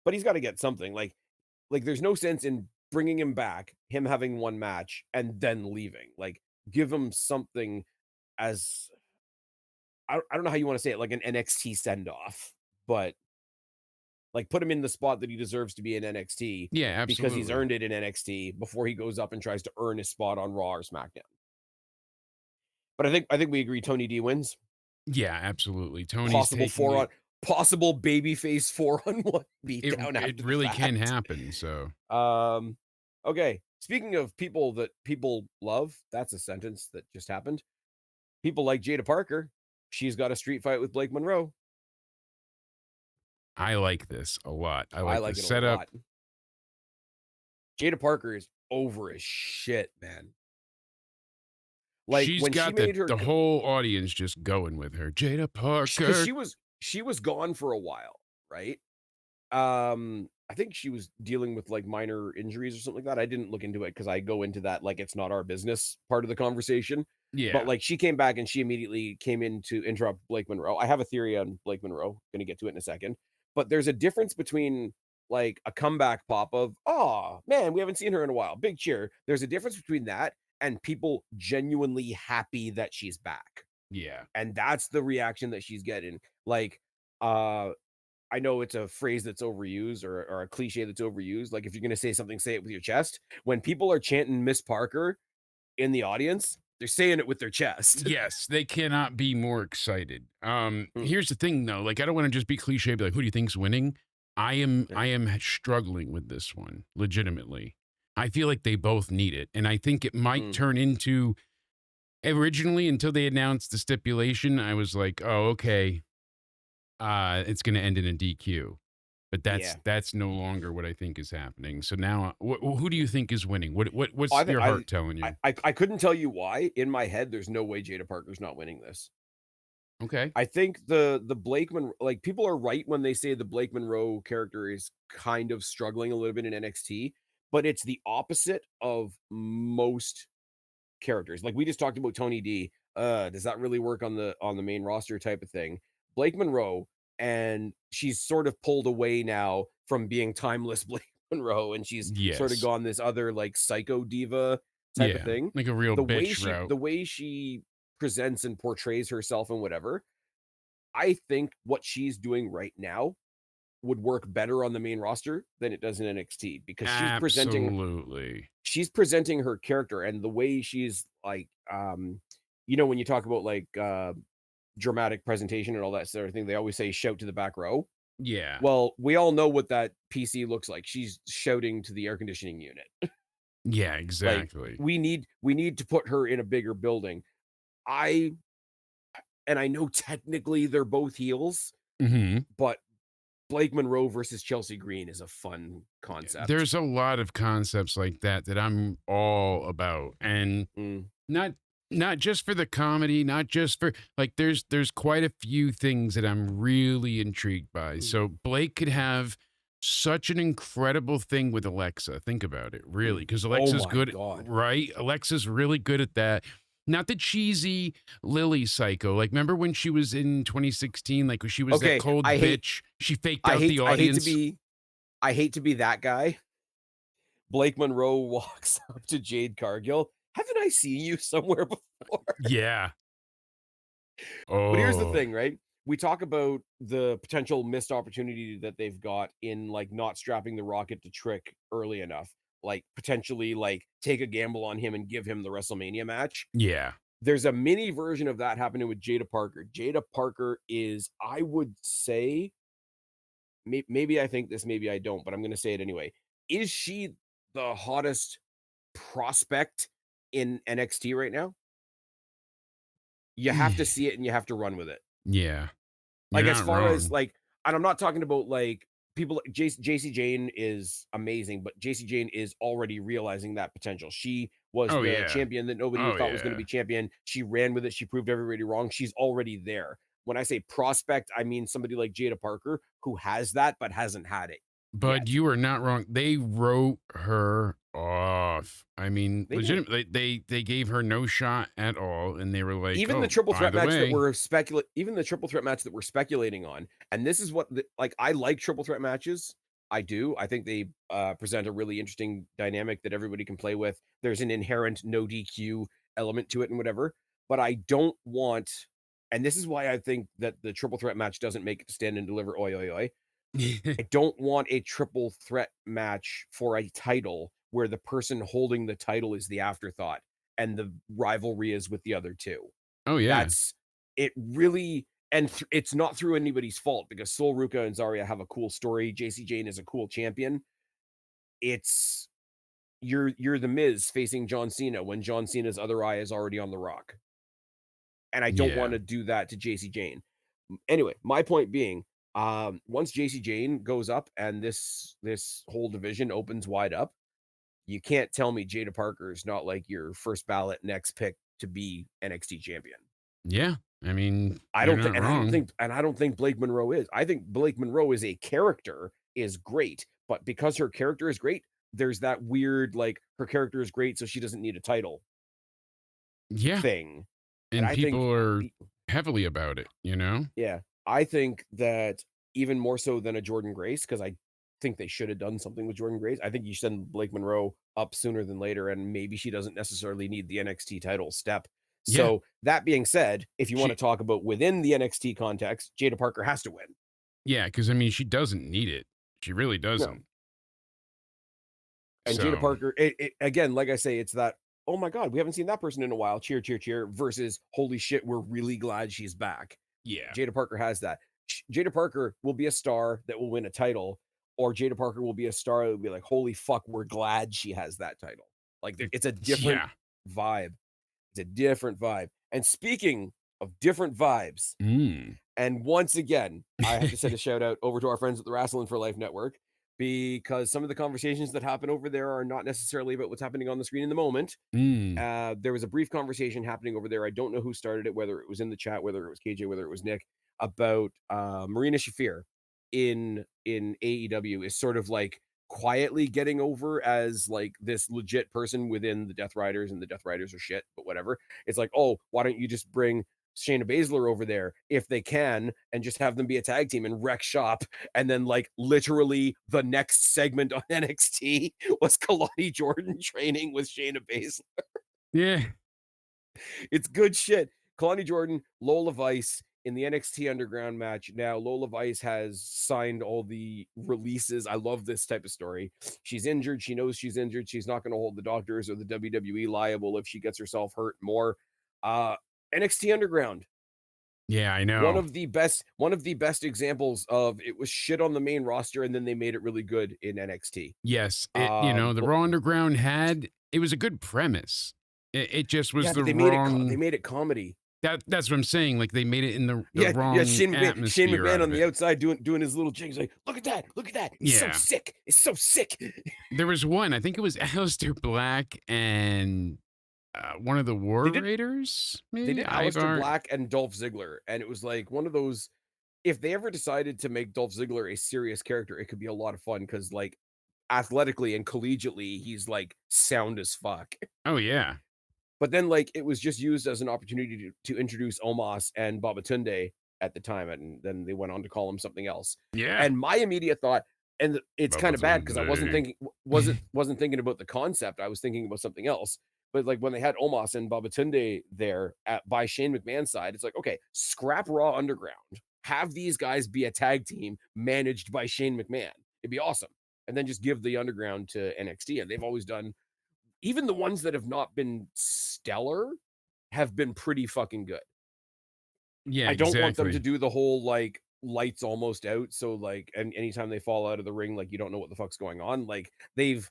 but he's got to get something. Like there's no sense in bringing him back, him having one match and then leaving. Like give him something as I don't know how you want to say it, like an NXT send off, but like put him in the spot that he deserves to be in NXT Yeah, because he's absolutely. earned it in NXT before he goes up and tries to earn his spot on Raw or SmackDown. But I think we agree Tony D wins. Yeah, absolutely. Tony's Possible taking four it. on possible babyface 4-on-1 It beatdown it after the really can fact. happen. So Um okay. Speaking of people that people love, that's a sentence that just happened. People like Jada Parker. She's got a street fight with Blake Monroe. I like this a lot. I I like the like it a setup. lot. Jada Parker is over as shit, man. Like She's when she got made her, the whole audience just going with her. Jada because Parker. she was gone for a while, right? I think she was dealing with like minor injuries or something like that. I didn't look into it because I go into that like it's not our business part of the conversation. But Yeah. like she came back and she immediately came in to interrupt Blake Monroe. I have a theory on Blake Monroe. Going to get to it in a second. But there's a difference between like a comeback pop of, oh man, we haven't seen her in a while. Big cheer. There's a difference between that and people genuinely happy that she's back. Yeah. And that's the reaction that she's getting. Like, uh, I know it's a phrase that's overused or a cliche that's overused. Like if you're gonna say something, say it with your chest. When people are chanting Miss Parker in the audience, they're saying it with their chest. Yes, they cannot be more excited. Mm, Here's the thing though, like I don't want to just be cliche, be like, who do you think's winning? yeah. I am struggling with this one, legitimately. I feel like they both need it. And I think it might Mm, turn into originally until they announced the stipulation, I was like, oh, okay. It's gonna end in a DQ. But yeah. that's no longer what I think is happening. So now, who do you think is winning? What's I think your I heart telling I you? I I couldn't tell you why. In my head, there's no way Jada Parker's not winning this. Okay. I think the Blake Monroe, like people are right when they say the Blake Monroe character is kind of struggling a little bit in NXT, but it's the opposite of most characters. Like we just talked about Tony D. Does that really work on the main roster type of thing? Blake Monroe, and she's sort of pulled away now from being timeless Blake Monroe, and she's sort of Yes. gone this other, like, psycho diva type of Yeah, thing. like a real bitch route. The way she presents and portrays herself and whatever, I think what she's doing right now would work better on the main roster than it does in NXT because Absolutely. she's presenting her character and the way she's like, you know, when you talk about like dramatic presentation and all that sort of thing, they always say shout to the back row. Yeah. Well, we all know what that PC looks like. She's shouting to the air conditioning unit. Yeah, Like exactly. we need to put her in a bigger building. I and I know technically they're both heels, Mhm. but Blake Monroe versus Chelsea Green is a fun concept. There's a lot of concepts like that that I'm all about, and Mm, not not just for the comedy, not just for like there's quite a few things that I'm really intrigued by. mm, So Blake could have such an incredible thing with Alexa. Think about it, really, mm. because Oh Alexa's my good, god. right? Alexa's really good at that. Not the cheesy Lily psycho. Like, remember when she was in 2016? Like, when she was that Okay, cold bitch? She faked I out the hate I hate to audience. be I hate to be that guy. Blake Monroe walks up to Jade Cargill. "Haven't I seen you somewhere before?" Yeah. But here's the Oh, thing, right? We talk about the potential missed opportunity that they've got in, like, not strapping the Rocket to Trick early enough. Like, potentially, like, take a gamble on him and give him the WrestleMania match. yeah. There's a mini version of that happening with Jada Parker. Jada Parker is, I would say, maybe I think this, maybe I don't, but I'm gonna say it anyway. Is she the hottest prospect in NXT right now? You have to see it and you have to run with it. Yeah. You're Like, as not far as, wrong. like, and I'm not talking about, like, people like JC Jane is amazing, but JC Jane is already realizing that potential. She was Oh, the yeah. champion that nobody Oh, thought was gonna yeah. be champion. She ran with it, she proved everybody wrong. She's already there. When I say prospect, I mean somebody like Jada Parker who has that but hasn't had it But yet. you are not wrong. They wrote her off. I mean, They did. legitimately, they gave her no shot at all, and they were like, Even the "Oh, triple by threat the match that way." we're specula even the triple threat match that we're speculating on, and this is what the like, I like triple threat matches. I do. I think they, present a really interesting dynamic that everybody can play with. There's an inherent no DQ element to it and whatever, but I don't want and this is why I think that the triple threat match doesn't make it to Stand and Deliver, oi, oi, oi. I don't want a triple threat match for a title where the person holding the title is the afterthought and the rivalry is with the other 2. Oh, yeah. That's it really and it's not through anybody's fault because Sol Ruka and Zarya have a cool story. JC Jane is a cool champion. It's you're the Miz facing John Cena when John Cena's other eye is already on the Rock. And I don't Yeah. want to do that to JC Jane. Anyway, my point being, once JC Jane goes up and this whole division opens wide up, you can't tell me Jada Parker is not like your first ballot next pick to be NXT champion. Yeah. I mean, I you're don't think not and I don't wrong. think and I don't think Blake Monroe is. I think Blake Monroe is a character is great, but because her character is great, there's that weird, like, her character is great, so she doesn't need a title Yeah. thing. And And I think people are e heavily about it, you know? yeah, I think that even more so than a Jordan Grace, because I think they should have done something with Jordan Grace. I think you send Blake Monroe up sooner than later, and maybe she doesn't necessarily need the NXT title step. Yeah. So, that being said, if you wanna She talk about within the NXT context, Jada Parker has to win. Yeah, because I mean, she doesn't need it. She really No. doesn't. And Jada So, Parker, it again, like I say, it's that, "Oh my god, we haven't seen that person in a while. Cheer, cheer, cheer," versus, "Holy shit, we're really glad she's back." yeah. Jada Parker has that. Jada Parker will be a star that will win a title, or Jada Parker will be a star that will be like, "Holy fuck, we're glad she has that title." Like, it's a different Yeah. vibe. It's a different vibe. And speaking of different vibes, Mm. and once again, I have to send a shout out over to our friends at the Wrestling for Life Network because some of the conversations that happen over there are not necessarily about what's happening on the screen in the moment. Mm. There was a brief conversation happening over there. I don't know who started it, whether it was in the chat, whether it was KJ, whether it was Nick, about Marina Shafir in AEW is sort of like quietly getting over as like this legit person within the Death Riders, and the Death Riders are shit, but whatever. It's like, oh, why don't you just bring Shayna Baszler over there if they can, and just have them be a tag team and wreck shop. And then, like, literally the next segment on NXT was Kalani Jordan training with Shayna Baszler. Yeah. It's good shit. Kalani Jordan, Lola Vice in the NXT Underground match. Now, Lola Vice has signed all the releases. I love this type of story. She's injured. She knows she's injured. She's not going to hold the doctors or the WWE liable if she gets herself hurt more. Uh, NXT Underground, Yeah, I know. one of the best examples of it was shit on the main roster and then they made it really good in NXT. Yes, the But Raw Underground it was a good premise. It just was yeah, the but they wrong made it comedy. that's what I'm saying, like, they made it in the Yeah, yeah, wrong Shane atmosphere McMahon out on of the it. outside doing his little jigs like, look at that, it's so Yeah. sick, it's so sick. There was one, I think it was Aleister Black and, one of the They War did Raiders, they maybe? did Aleister Ivar? Black and Dolph Ziggler, and it was like one of those. If they ever decided to make Dolph Ziggler a serious character, it could be a lot of fun because, like, athletically and collegiately, he's like sound as fuck. Oh, yeah. But then, like, it was just used as an opportunity to introduce Omos and Babatunde at the time, and then they went on to call him something else. Yeah. And my immediate thought, and it's kind of bad because I wasn't Babatunde. thinking wasn't thinking about the concept. I was thinking about something else. But like when they had Omos and Babatunde there by Shane McMahon's side, it's like, okay, scrap Raw Underground, have these guys be a tag team managed by Shane McMahon. It'd be awesome. And then just give the Underground to NXT. And they've always done, even the ones that have not been stellar have been pretty fucking good. Yeah, I don't want them to exactly. do the whole, like, lights almost out, so, like, and anytime they fall out of the ring, like, you don't know what the fuck's going on. Like, they've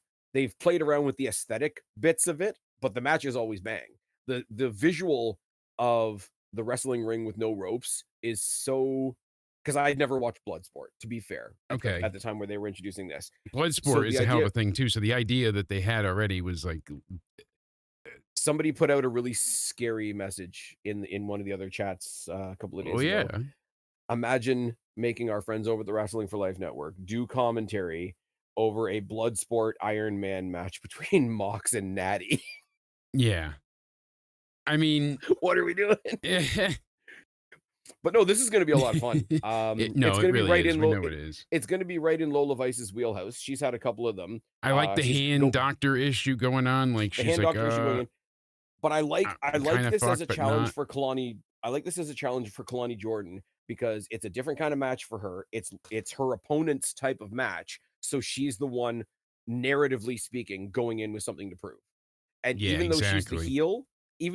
played around with the aesthetic bits of it, but the matches always bang. The visual of the wrestling ring with no ropes is so, because I had never watched Bloodsport, to be fair, Okay. at the time where they were introducing this. So Bloodsport the is a hell of idea, a thing too, so the idea that they had already was like, somebody put out a really scary message in one of the other chats, a couple of "Oh, days ago. yeah." Imagine making our friends over at the Wrestling for Life Network do commentary over a Bloodsport Iron Man match between Mox and Natty. Yeah. I mean, What are we doing? it But no, this is gonna be a lot of fun. It's no, it gonna be really right is, in we know it is. it's gonna be right in Lola Vice's wheelhouse. She's had a couple of them. I like the She's hand go doctor issue going on, like, the she's hand like, doctor issue going in. But I I'm like kinda this as a fucked, but challenge not." for Kalani. I like this as a challenge for Kalani Jordan because it's a different kind of match for her. It's her opponent's type of match, so she's the one, narratively speaking, going in with something to prove. And Yeah, exactly. even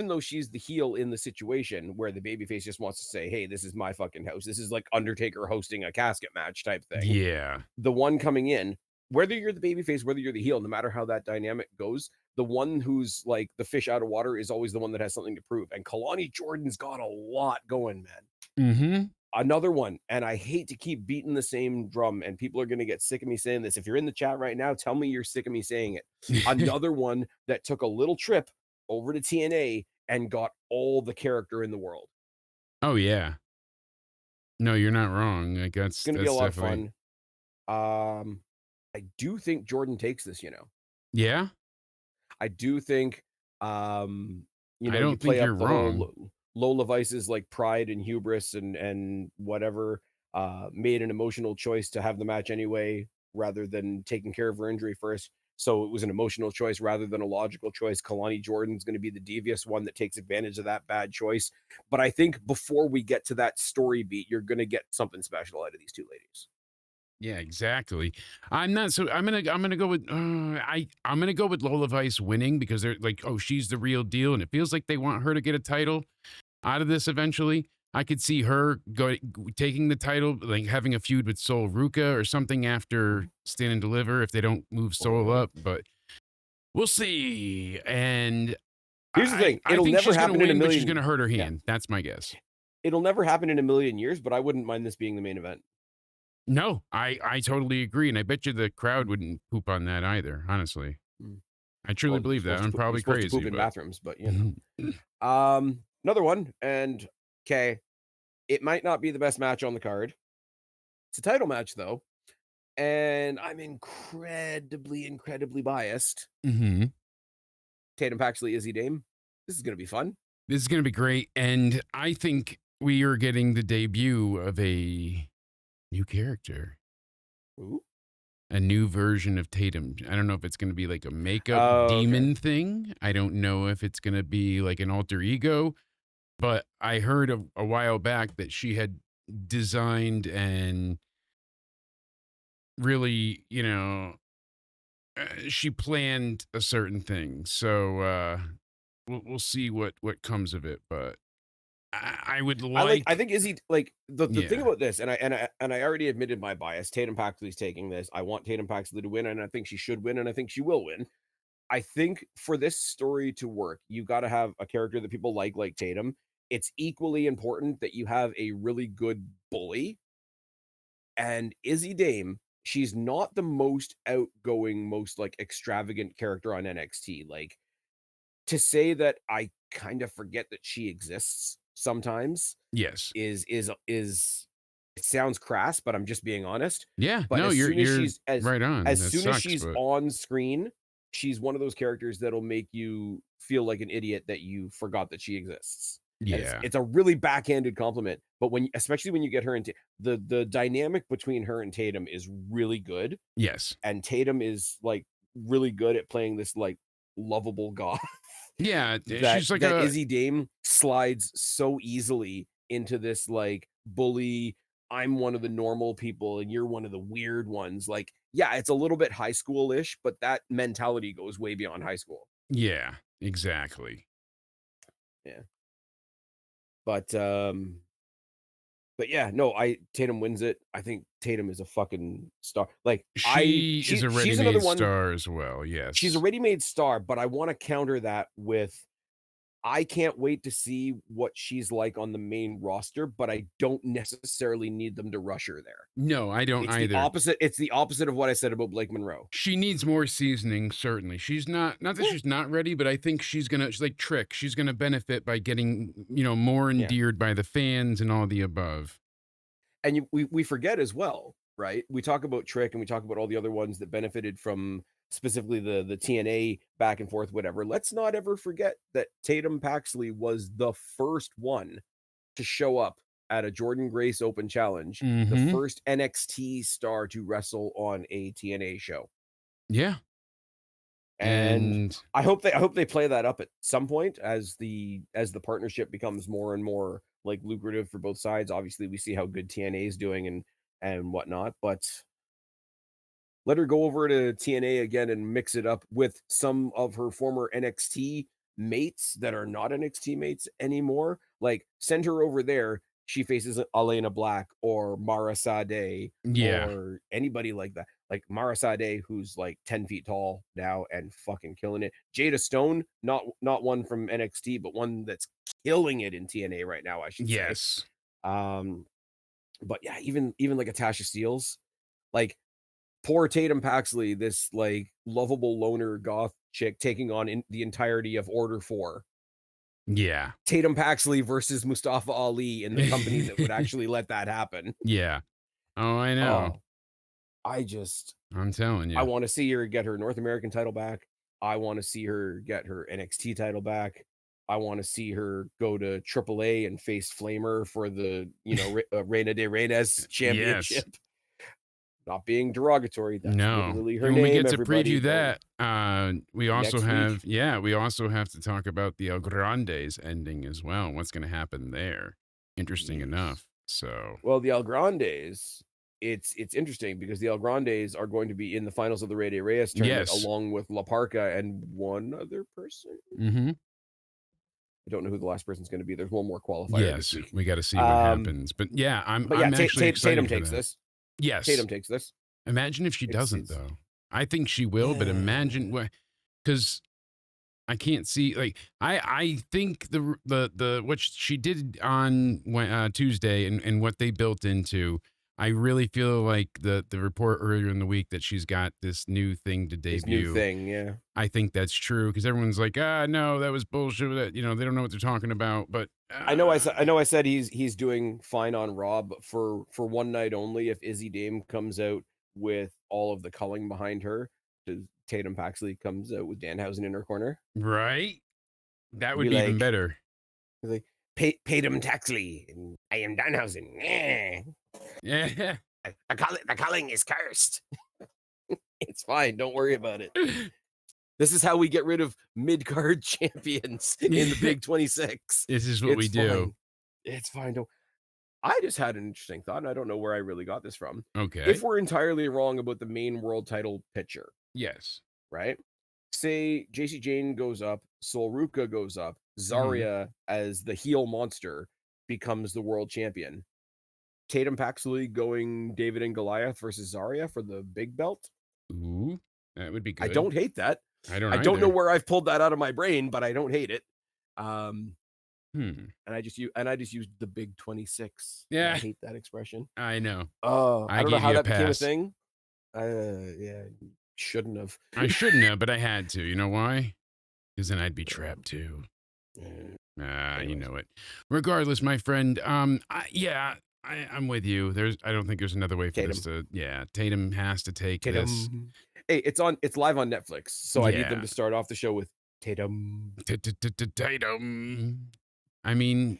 though she's the heel in the situation where the babyface just wants to say, "Hey, this is my fucking house. This is like Undertaker hosting a casket match type thing." Yeah. The one coming in, whether you're the babyface, whether you're the heel, no matter how that dynamic goes, the one who's like the fish out of water is always the one that has something to prove. And Kalani Jordan's got a lot going, man. Mhm. Another one, and I hate to keep beating the same drum, and people are going to get sick of me saying this. If you're in the chat right now, tell me you're sick of me saying it. Another one that took a little trip over to TNA and got all the character in the world. Oh, yeah. No, you're not wrong, like, It's going to be a that's lot of definitely. fun. I do think Jordan takes this, you know. Yeah? I do think, I you don't think play you're up the wrong. whole Lola Vice's like pride and hubris and whatever, made an emotional choice to have the match anyway, rather than taking care of her injury first. So it was an emotional choice rather than a logical choice. Kalani Jordan's going to be the devious one that takes advantage of that bad choice. But I think before we get to that story beat, you're going to get something special out of these two ladies. Yeah, exactly. I'm gonna go with, I'm gonna go with Lola Vice winning because they're like, "Oh, she's the real deal," and it feels like they want her to get a title out of this eventually. I could see her taking the title, like, having a feud with Sol Ruca or something after Stand and Deliver if they don't move Sol Oh. up, but we'll see, and Here's the thing: I it'll think never she's gonna happen in a win, but she's million. gonna hurt her Yeah, hand. That's my guess. it'll never happen in a million years. But I wouldn't mind this being the main event. No, I totally agree, and I bet you the crowd wouldn't poop on that either, honestly. Mm. I truly Well, believe that. I'm you're probably supposed to crazy, poop in but bathrooms, but you know. Another one, and okay, it might not be the best match on the card. It's a title match though, and I'm incredibly biased. Mhm. Tatum Paxley, Izzy Dame. This is gonna be fun. This is gonna be great, and I think we are getting the debut of a new character, Ooh. a new version of Tatum. I don't know if it's gonna be like a makeup Oh, okay. demon thing. I don't know if it's gonna be like an alter ego, but I heard a while back that she had designed and really, she planned a certain thing. So, we'll see what comes of it, but I would I like. think Izzy like the thing Yeah. about this, and I already admitted my bias. Tatum Paxley's taking this. I want Tatum Paxley to win, and I think she should win, and I think she will win. I think for this story to work, you got to have a character that people like Tatum. It's equally important that you have a really good bully. And Izzy Dame, she's not the most outgoing, most like extravagant character on NXT. Like to say that I kind of forget that she exists sometimes Yes. is it sounds crass, but I'm just being honest. Yeah. But No, as soon as you're she's as right on. as That soon as sucks, she's but on screen, she's one of those characters that'll make you feel like an idiot that you forgot that she exists. And it's yeah. it's a really backhanded compliment, but when especially when you get her into the dynamic between her and Tatum is really good, Yes. and Tatum is like really good at playing this like lovable goth Yeah, that she's like that a Izzy Dame slides so easily into this like bully. I'm one of the normal people and you're one of the weird ones. Like, yeah, it's a little bit high school-ish, but that mentality goes way beyond high school. yeah, exactly. Yeah. But but yeah, no, I Tatum wins it. I think Tatum is a fucking star. Like She is a she's another ready-made one. star as well, She's a yes. ready-made star, but I want to counter that with I can't wait to see what she's like on the main roster, but I don't necessarily need them to rush her there. No, I don't either. It's the opposite of what I said about Blake Monroe. She needs more seasoning, certainly. She's not that Yeah, she's not ready, but I think she's like Trick. She's gonna benefit by getting, more yeah. endeared by the fans and all the above. And we forget as well, right? We talk about Trick and we talk about all the other ones that benefited from specifically the TNA back and forth, whatever. Let's not ever forget that Tatum Paxley was the first one to show up at a Jordan Grace Open Challenge, the Mhm. first NXT star to wrestle on a TNA show. Yeah, And and I hope they play that up at some point as the partnership becomes more and more like lucrative for both sides. Obviously, we see how good TNA is doing and whatnot, but let her go over to TNA again and mix it up with some of her former NXT mates that are not NXT mates anymore. Like send her over there. She faces Elena Black or Mara Sade yeah. or anybody like that. Like Mara Sade, who's like 10 feet tall now and fucking killing it. Jada Stone, not one from NXT, but one that's killing it in TNA right now, I should say. Yes. Um, but yeah, even like a Tasha Steeles, like poor Tatum Paxley, this like lovable loner goth chick taking on the entirety of Order 4. Yeah. Tatum Paxley versus Mustafa Ali in the company that would actually let that happen. Yeah. Oh, I know. Oh, I just I'm telling I you. want to see her get her North American title back. I want to see her get her NXT title back. I want to see her go to AAA and face Flamer for the, Reina de Reyes Yes. championship. Not being derogatory, that's No. literally her And when we name, get to everybody. preview Don't that, we also next week. have we also have to talk about the El Grandes ending as well. What's gonna happen there? Interesting Yeesh. enough. So, Well, the El Grandes, it's interesting because the El Grandes are going to be in the finals of the Rey de Reyes tournament yes. along with La Parca and one other person. Mhm. I don't know who the last person's going to be. There's one more qualifier this Yes, week. we gotta see what Um, happens. But yeah, I'm but yeah, I'm actually Tatum excited for takes that. this. Yes. Tatum takes this. Imagine if she doesn't It's though. I think she will, but imagine yeah. what, because I can't see like I think the what she did on Tuesday and what they built into. I really feel like the report earlier in the week that she's got this new thing to This new debut. thing. Yeah. I think that's true because everyone's like, ah, no, that was bullshit. That they don't know what they're talking about. But I know I said he's doing fine on Raw, but for one night only, if Izzy Dame comes out with all of the culling behind her, does Tatum Paxley comes out with Danhausen in her corner, right, that would be be even like, better. He's like, Tatum Taxley, and I am Danhausen. Yeah. Yeah. The calling is cursed. It's fine. Don't worry about it. This is how we get rid of mid-card champions in the Big 26. This is what It's we do. fine. It's fine. Don't I just had an interesting thought, and I don't know where I really got this from. If Okay. we're entirely wrong about the main world title picture, Yes. right? Say JC Jane goes up, Sol Ruka goes up, Mhm. Zarya as the heel monster becomes the world champion. Tatum Paxley going David and Goliath versus Zarya for the big belt. Ooh, that would be I good. don't hate that. I don't I don't know either. where I've pulled that out of my brain, but I don't hate it. Um, Hmm. and I just used the big 26. And I Yeah, hate that expression. I know. Oh, I I don't know gave how you a that became a pass. thing. Yeah, shouldn't have. I shouldn't have, but I had to. You know why? Because then I'd be trapped too. Uh, Ah, you anyways, know it. Regardless, my friend. Yeah, I'm with you. I don't think there's another way for this Tatum. to. Yeah, Tatum has to take this. Tatum. Hey, it's live on Netflix, so I need them Yeah, to start off the show with Tatum. Tatum. I mean,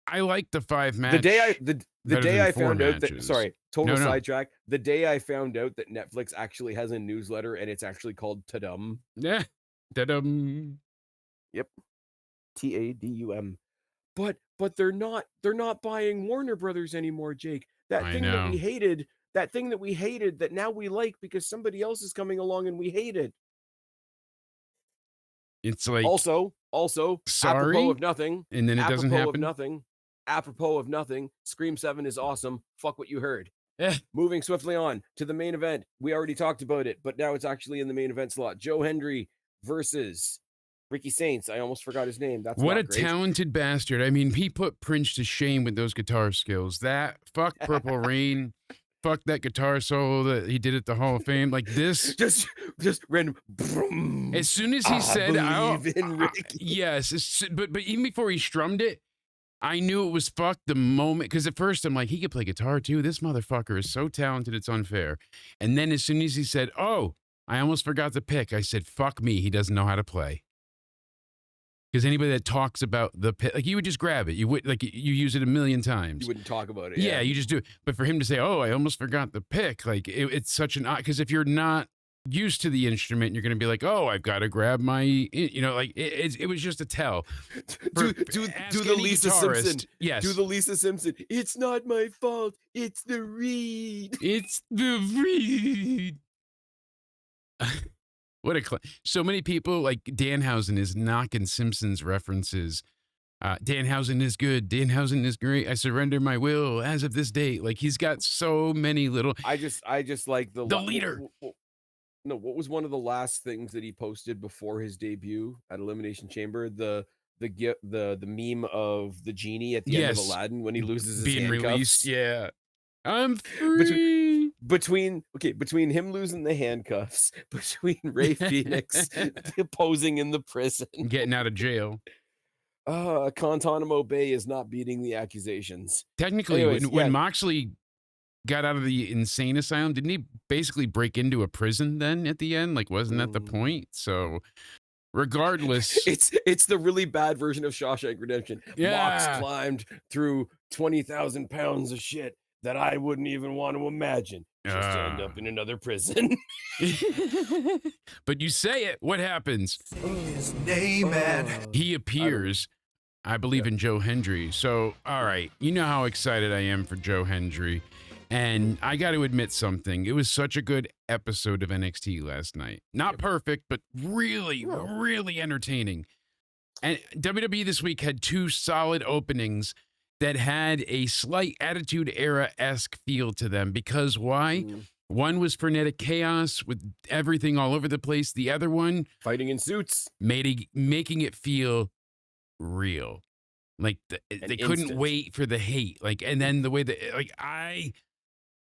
I like the five The day I match the better day than I four found out that matches. sorry, total No, no. sidetrack. The day I found out that Netflix actually has a newsletter and it's actually called Tadum. Yeah. Tatum. Yep. Tadum. But they're not buying Warner Brothers anymore, Jake. That I thing that we know. hated, that now we like because somebody else is coming along and we hate it. It's like, Also, sorry, and then it doesn't apropos of happen. nothing, apropos of nothing, Scream 7 is awesome. Fuck what you heard. Eh, Moving swiftly on to the main event. We already talked about it, but now it's actually in the main event slot. Joe Hendry versus Ricky Saints. I almost forgot his name. That's what a not great. talented bastard. I mean, he put Prince to shame with those guitar skills. That, fuck Purple Rain, fuck that guitar solo that he did at the Hall of Fame. Like this, just random. Vroom, as soon as he I said, believe in Ricky. yes, but even before he strummed it, I knew it was fucked the moment. Because at first I'm like, he could play guitar too. This motherfucker is so talented, it's unfair. And then as soon as he said, oh, I almost forgot to pick, I said, fuck me, he doesn't know how to play. Because anybody that talks about the pick, like you would just grab it. You would like you use it a million times. You wouldn't talk about it. Yeah, Yeah. you just do it. But for him to say, "Oh, I almost forgot the pick," like it's such an odd. Because if you're not used to the instrument, you're going to be like, "Oh, I've got to grab my," like it was just a tell. Do the Lisa Simpson. Yes, Do the Lisa Simpson. It's not my fault. It's the reed. it's the reed. What a so many people like Danhausen is knocking Simpsons references. Danhausen is good. Danhausen is great. I surrender my will as of this date. Like he's got so many little. I just like The leader. No, what was one of the last things that he posted before his debut at Elimination Chamber? The meme of the genie at the end of Yes, Aladdin when he loses his being released. handcuffs. Yeah, I'm Between free. between him losing the handcuffs, between Ray Phoenix posing in the prison, Getting out of jail. Guantanamo Bay is not beating the accusations. Technically, Anyways, when yeah. Moxley got out of the insane asylum, didn't he basically break into a prison then at the end? Like, wasn't that the point? So, regardless, It's the really bad version of Shawshank Redemption. Mox yeah. climbed through 20,000 pounds of shit that I wouldn't even want to imagine just to end up in another prison. But you say it, what happens? Say his name, man. He appears. I believe in Joe Hendry. So, all right, you know how excited I am for Joe Hendry. And I got to admit something. It was such a good episode of NXT last night. Not perfect, but really, really entertaining. And WWE this week had two solid openings that had a slight Attitude Era-esque feel to them. Because why? One was frenetic chaos with everything all over the place. The other one, Fighting in suits. making it feel real. Like they couldn't wait for the hate. Like, and then the way that, like, I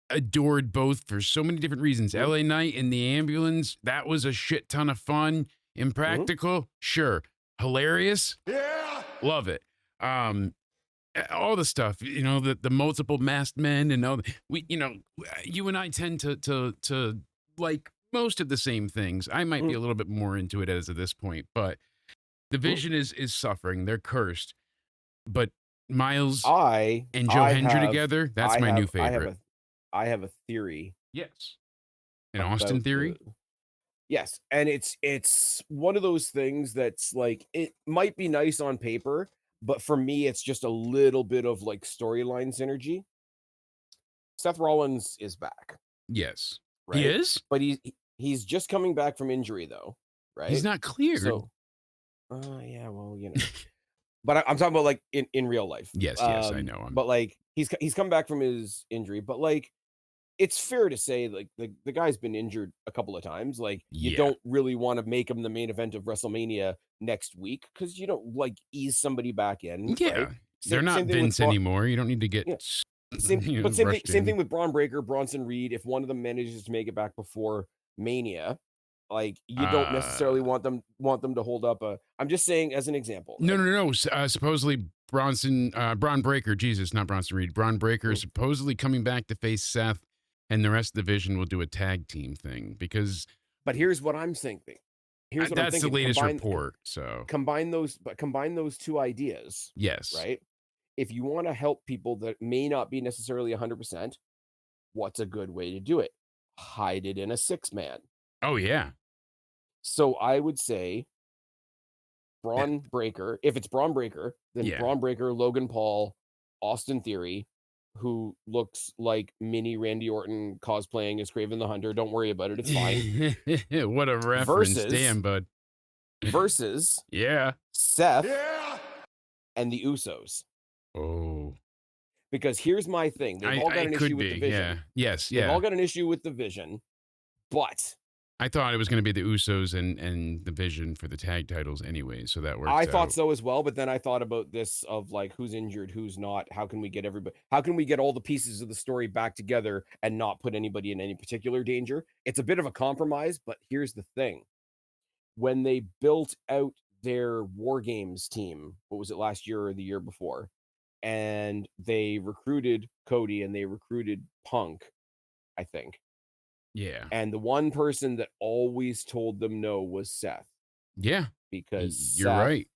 adored both for so many different reasons. LA Knight in the ambulance, that was a shit ton of fun. Impractical, sure. Hilarious, Yeah. love it. All the stuff, the multiple masked men and all. You and I tend to like most of the same things. I might be a little bit more into it as of this point, but the Vision is suffering. They're cursed. But Miles and Joe Hendry together, that's my new favorite. I have a theory. Yes. An Austin theory? Yes, and it's one of those things that's like, it might be nice on paper, but for me, it's just a little bit of like storyline synergy. Seth Rollins is back. Yes. Right? He is? But he's just coming back from injury though, right? He's not cleared. So, yeah, well, but I'm talking about like in real life. Yes, I know him. But like he's come back from his injury, but like it's fair to say like the guy's been injured a couple of times. Like you don't really want to make him the main event of WrestleMania next week because you don't like ease somebody back in. Yeah, right? They're not Vince anymore. You don't need to get same thing with Braun Breaker, Bronson Reed. If one of them manages to make it back before Mania, like you don't necessarily want them to hold up a. I'm just saying as an example. Right? No. Supposedly Braun Breaker, Jesus, not Bronson Reed. Braun Breaker is supposedly coming back to face Seth, and the rest of the division will do a tag team thing because. But here's what I'm thinking. I'm thinking. That's the latest report. So combine those two ideas. Yes. Right. If you want to help people that may not be necessarily 100%, what's a good way to do it? Hide it in a 6-man. Oh, yeah. So I would say Braun Breaker. If it's Braun Breaker, then Braun Breaker, Logan Paul, Austin Theory, who looks like mini Randy Orton cosplaying as Kraven the Hunter. Don't worry about it. It's fine. What a reference. Damn, bud. Versus Seth and the Usos. Oh. Because here's my thing. They've all got an issue with the vision. Yes. They've all got an issue with the vision, but I thought it was going to be the Usos and the Vision for the tag titles anyway, so that works. I thought so as well, but then I thought about this of like who's injured, who's not. How can we get all the pieces of the story back together and not put anybody in any particular danger? It's a bit of a compromise, but here's the thing. When they built out their War Games team, what was it, last year or the year before? And they recruited Cody and they recruited Punk, I think. Yeah. And the one person that always told them no was Seth. Yeah. Because you're right.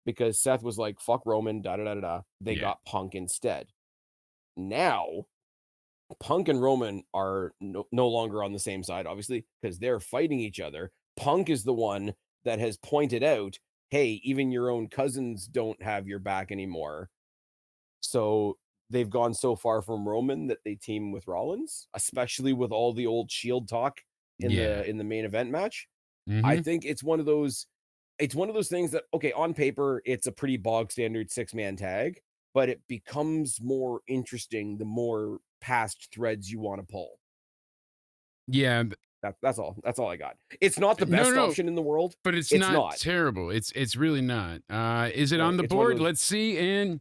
Because Seth was like, fuck Roman, da-da-da-da-da. They got Punk instead. Now, Punk and Roman are no longer on the same side, obviously, because they're fighting each other. Punk is the one that has pointed out, hey, even your own cousins don't have your back anymore. So they've gone so far from Roman that they team with Rollins, especially with all the old Shield talk in the main event match. I think it's one of those things that, okay, on paper, it's a pretty bog standard 6-man tag, but it becomes more interesting the more past threads you want to pull. Yeah. That's all I got. It's not the best option in the world, but it's not terrible. It's really not. Is it on the board? Let's see. And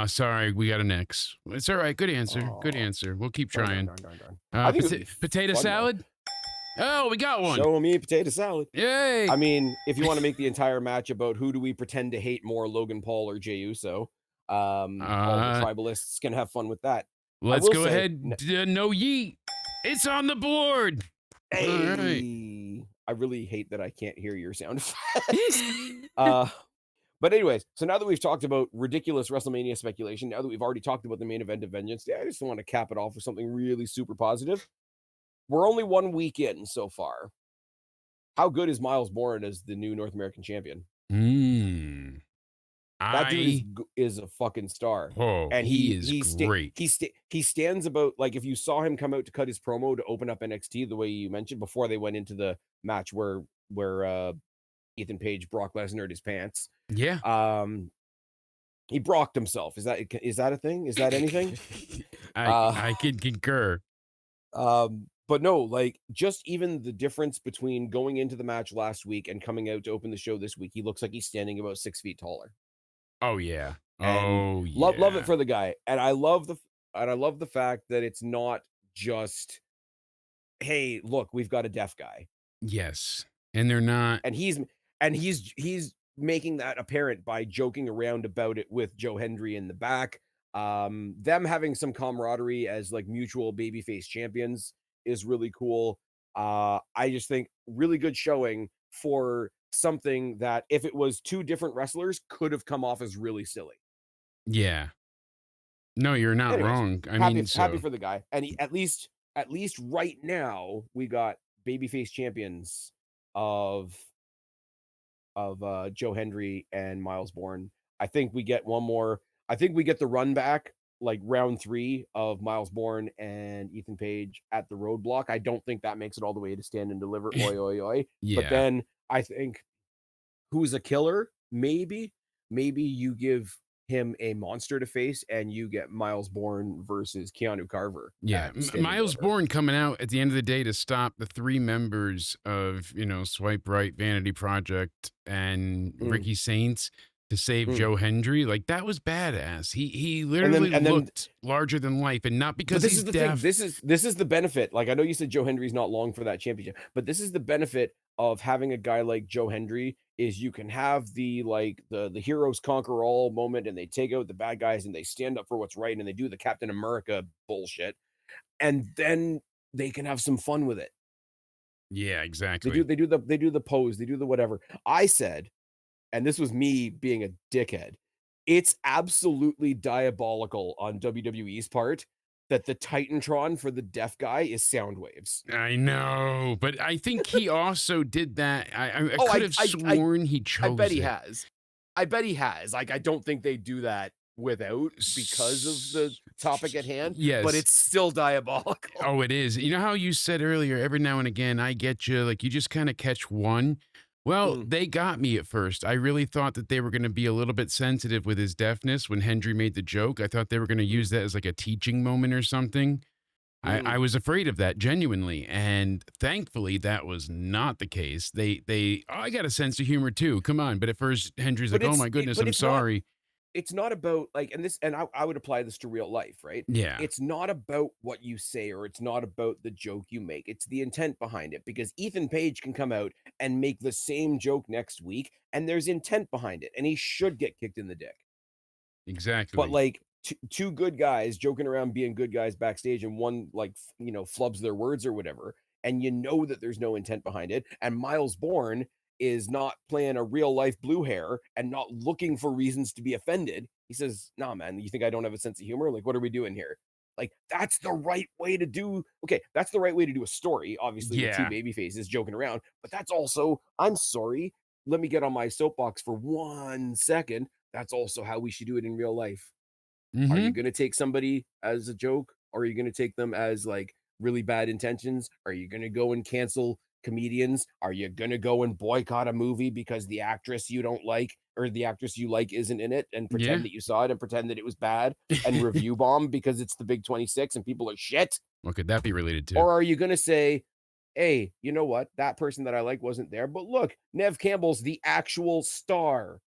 sorry, we got an X. It's all right. Good answer. Good answer. We'll keep trying. Potato salad? Oh, we got one. Show me potato salad. Yay. I mean, if you want to make the entire match about who do we pretend to hate more, Logan Paul or Jey Uso, all the tribalists can have fun with that. Let's go ahead. No yeet. It's on the board. Hey. All right. I really hate that I can't hear your sound effects. But anyways, so now that we've talked about ridiculous WrestleMania speculation, now that we've already talked about the main event of Vengeance, I just want to cap it off with something really super positive. We're only 1 week in so far. How good is Miles Bourne as the new North American champion? That dude is a fucking star. Oh, and he's great. He stands about, like, if you saw him come out to cut his promo to open up NXT the way you mentioned before they went into the match where Ethan Page, Brock Lesnar at his pants. Yeah. He brocked himself. Is that a thing? Is that anything? I can concur. But no, like, just even the difference between going into the match last week and coming out to open the show this week, he looks like he's standing about 6 feet taller. Oh yeah. And love it for the guy. And I love the fact that it's not just, hey, look, we've got a deaf guy. Yes. And they're not. And he's making that apparent by joking around about it with Joe Hendry in the back. Them having some camaraderie as like mutual babyface champions is really cool. I just think really good showing for something that if it was two different wrestlers could have come off as really silly. Yeah. No, you're not Anyways, wrong. I happy mean, happy so for the guy, and he at least right now we got babyface champions of Joe Hendry and Miles Bourne. I think we get one more. I think we get the run back like round 3 of Miles Bourne and Ethan Page at the roadblock. I don't think that makes it all the way to Stand and Deliver. Oi, oi, oi. But yeah. then I think who's a killer? Maybe you give him a monster to face and you get Miles Bourne versus Keanu Carver Yeah, at Stand and Miles Deliver. Bourne coming out at the end of the day to stop the 3 members of, Swipe Right, Vanity Project, and Mm, Ricky Saints to save mm. Joe Hendry. Like, that was badass. He And literally then and then looked larger than life, and not but because this he's is the thing. deaf. This is the benefit. Like I know you said Joe Hendry's not long for that championship, but this is the benefit of having a guy like Joe Hendry is you can have the like the heroes conquer all moment and they take out the bad guys and they stand up for what's right and they do the Captain America bullshit and then they can have some fun with it. Yeah, They do exactly. they do the pose, they do the whatever. I said, and this was me being a dickhead, it's absolutely diabolical on WWE's part that the Titantron for the deaf guy is sound waves. I know, but I think he also did that. I Oh, could have sworn he I bet chose he it. has. I bet he has. Like, I don't think they do that without because of the topic at hand, but Yes. it's still diabolical. Oh, it is. You know how you said earlier, every now and again, I get you, like you just kind of catch one. Well, Mm, they got me at first. I really thought that they were going to be a little bit sensitive with his deafness when Hendry made the joke. I thought they were going to mm, use that as like a teaching moment or something. I mm. was afraid of that genuinely, and thankfully that was not the case. I got a sense of humor too. Come on, but at first Hendry's like, "Oh my goodness, But I'm sorry." it's not about like and I would apply this to real life, right? Yeah, It's not about what you say or it's not about the joke you make. It's the intent behind it because Ethan Page can come out and make the same joke next week and there's intent behind it and he should get kicked in the dick. But exactly. like two good guys joking around being good guys backstage and one like flubs their words or whatever and you know that there's no intent behind it and Miles Bourne is not playing a real life blue hair and not looking for reasons to be offended. He says, "Nah, man, you think I don't have a sense of humor? Like, what are we doing here?" Like, that's the right way to do. Okay, that's the right way to do a story, obviously, with two Yeah. baby faces joking around. But that's also, I'm sorry, let me get on my soapbox for 1 second. That's also how we should do it in real life. Are you Mm-hmm. gonna take somebody as a joke? Or are you gonna take them as like really bad intentions? Are you gonna go and cancel comedians? Are you gonna go and boycott a movie because the actress you don't like or the actress you like isn't in it and pretend Yeah. that you saw it and pretend that it was bad and review bomb because it's the big 26 and people are shit? What could that be related to? Or are you gonna say, hey, you know what? That person that I like wasn't there, but look, Nev Campbell's the actual star.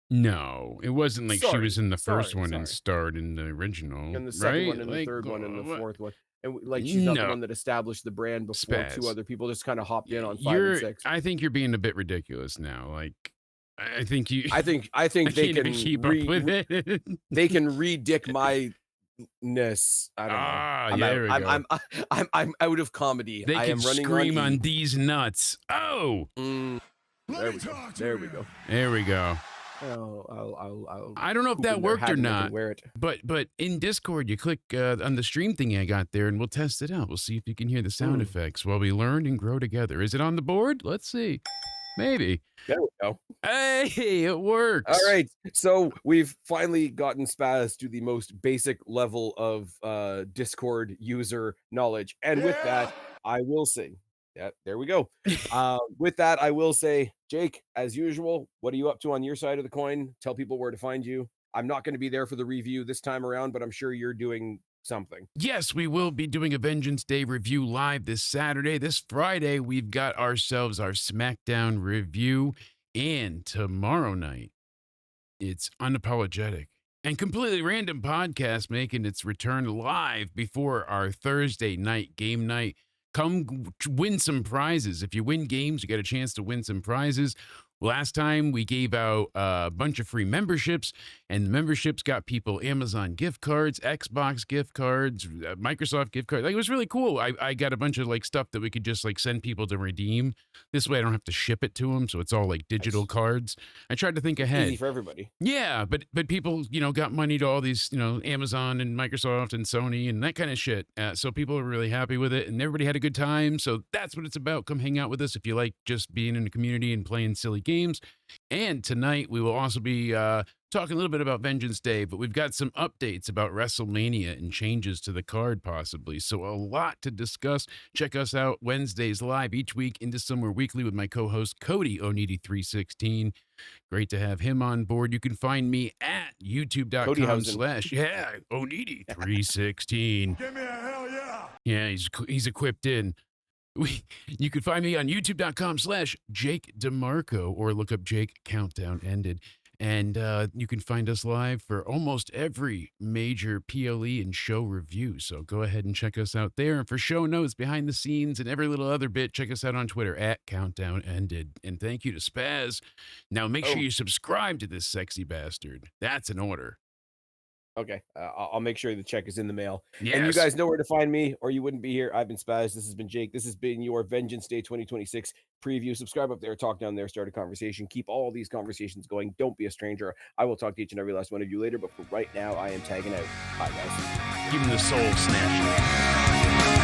No, it wasn't like she was Sorry, in the first sorry, one and sorry. starred in the original, And the second one right? and the Like, third one and the what? fourth one, and like, she's not the No, one that established the brand before 2 Spaz. other people just kinda hopped in on 5 and You're 6. I think you're being a bit ridiculous now. Like, I think you I I think can't even keep up with it. they can re-dick my ness. I don't know. Ah, I'm yeah, out. there we go. I'm out of comedy. They I can am running on scream E. on these nuts. Oh, Mm, Let there me we go. talk to There we you. go. there we go. I'll I don't know if poop that in their worked or hat and they not, can wear it. but in Discord, you click on the stream thingy I got there, and we'll test it out. We'll see if you can hear the sound Mm, effects while we learn and grow together. Is it on the board? Let's see. Maybe. there we go. Hey, it All works. right. So we've finally gotten Spaz to the most basic level of Discord user knowledge. And with that, I will say, yeah, there we go. With that, I will say, Jake, as usual, what are you up to on your side of the coin? Tell people where to find you. I'm not going to be there for the review this time around, but I'm sure you're doing something. Yes, we will be doing a Vengeance Day review live this Saturday. This Friday, we've got ourselves our SmackDown review. And tomorrow night, it's Unapologetic and Completely Random podcast making its return live before our Thursday night game night. Come win some prizes. If you win games, you get a chance to win some prizes. Last time we gave out a bunch of free memberships, and the memberships got people Amazon gift cards, Xbox gift cards, Microsoft gift cards. Like, it was really cool. I got a bunch of like stuff that we could just like send people to redeem. This way I don't have to ship it to them, so it's all like digital cards. I tried to think ahead. Easy for everybody. Yeah, but people, got money to all these, Amazon and Microsoft and Sony and that kind of shit. So people are really happy with it, and everybody had a good time. So that's what it's about. Come hang out with us if you like just being in the community and playing silly games. And tonight we will also be talking a little bit about Vengeance Day, but we've got some updates about WrestleMania and changes to the card possibly. So a lot to discuss. Check us out Wednesdays live each week into Somewhere Weekly with my co-host Cody Onidi316. Great to have him on board. You can find me at youtube.com/Onidi316. Give me a hell yeah. Yeah, he's equipped in. You can find me on youtube.com/Jake DeMarco or look up Jake Countdown Ended. And you can find us live for almost every major PLE and show review. So go ahead and check us out there. And for show notes, behind the scenes, and every little other bit, check us out on Twitter at Countdown Ended. And thank you to Spaz. Now make sure you subscribe to this sexy bastard. That's an order. Okay, I'll make sure the check is in the mail. Yes. And you guys know where to find me, or you wouldn't be here. I've been Spaz. This has been Jake. This has been your Vengeance Day 2026 preview. Subscribe up there, talk down there, start a conversation. Keep all these conversations going. Don't be a stranger. I will talk to each and every last one of you later, but for right now, I am tagging out. Bye, guys. Give him the soul snatcher.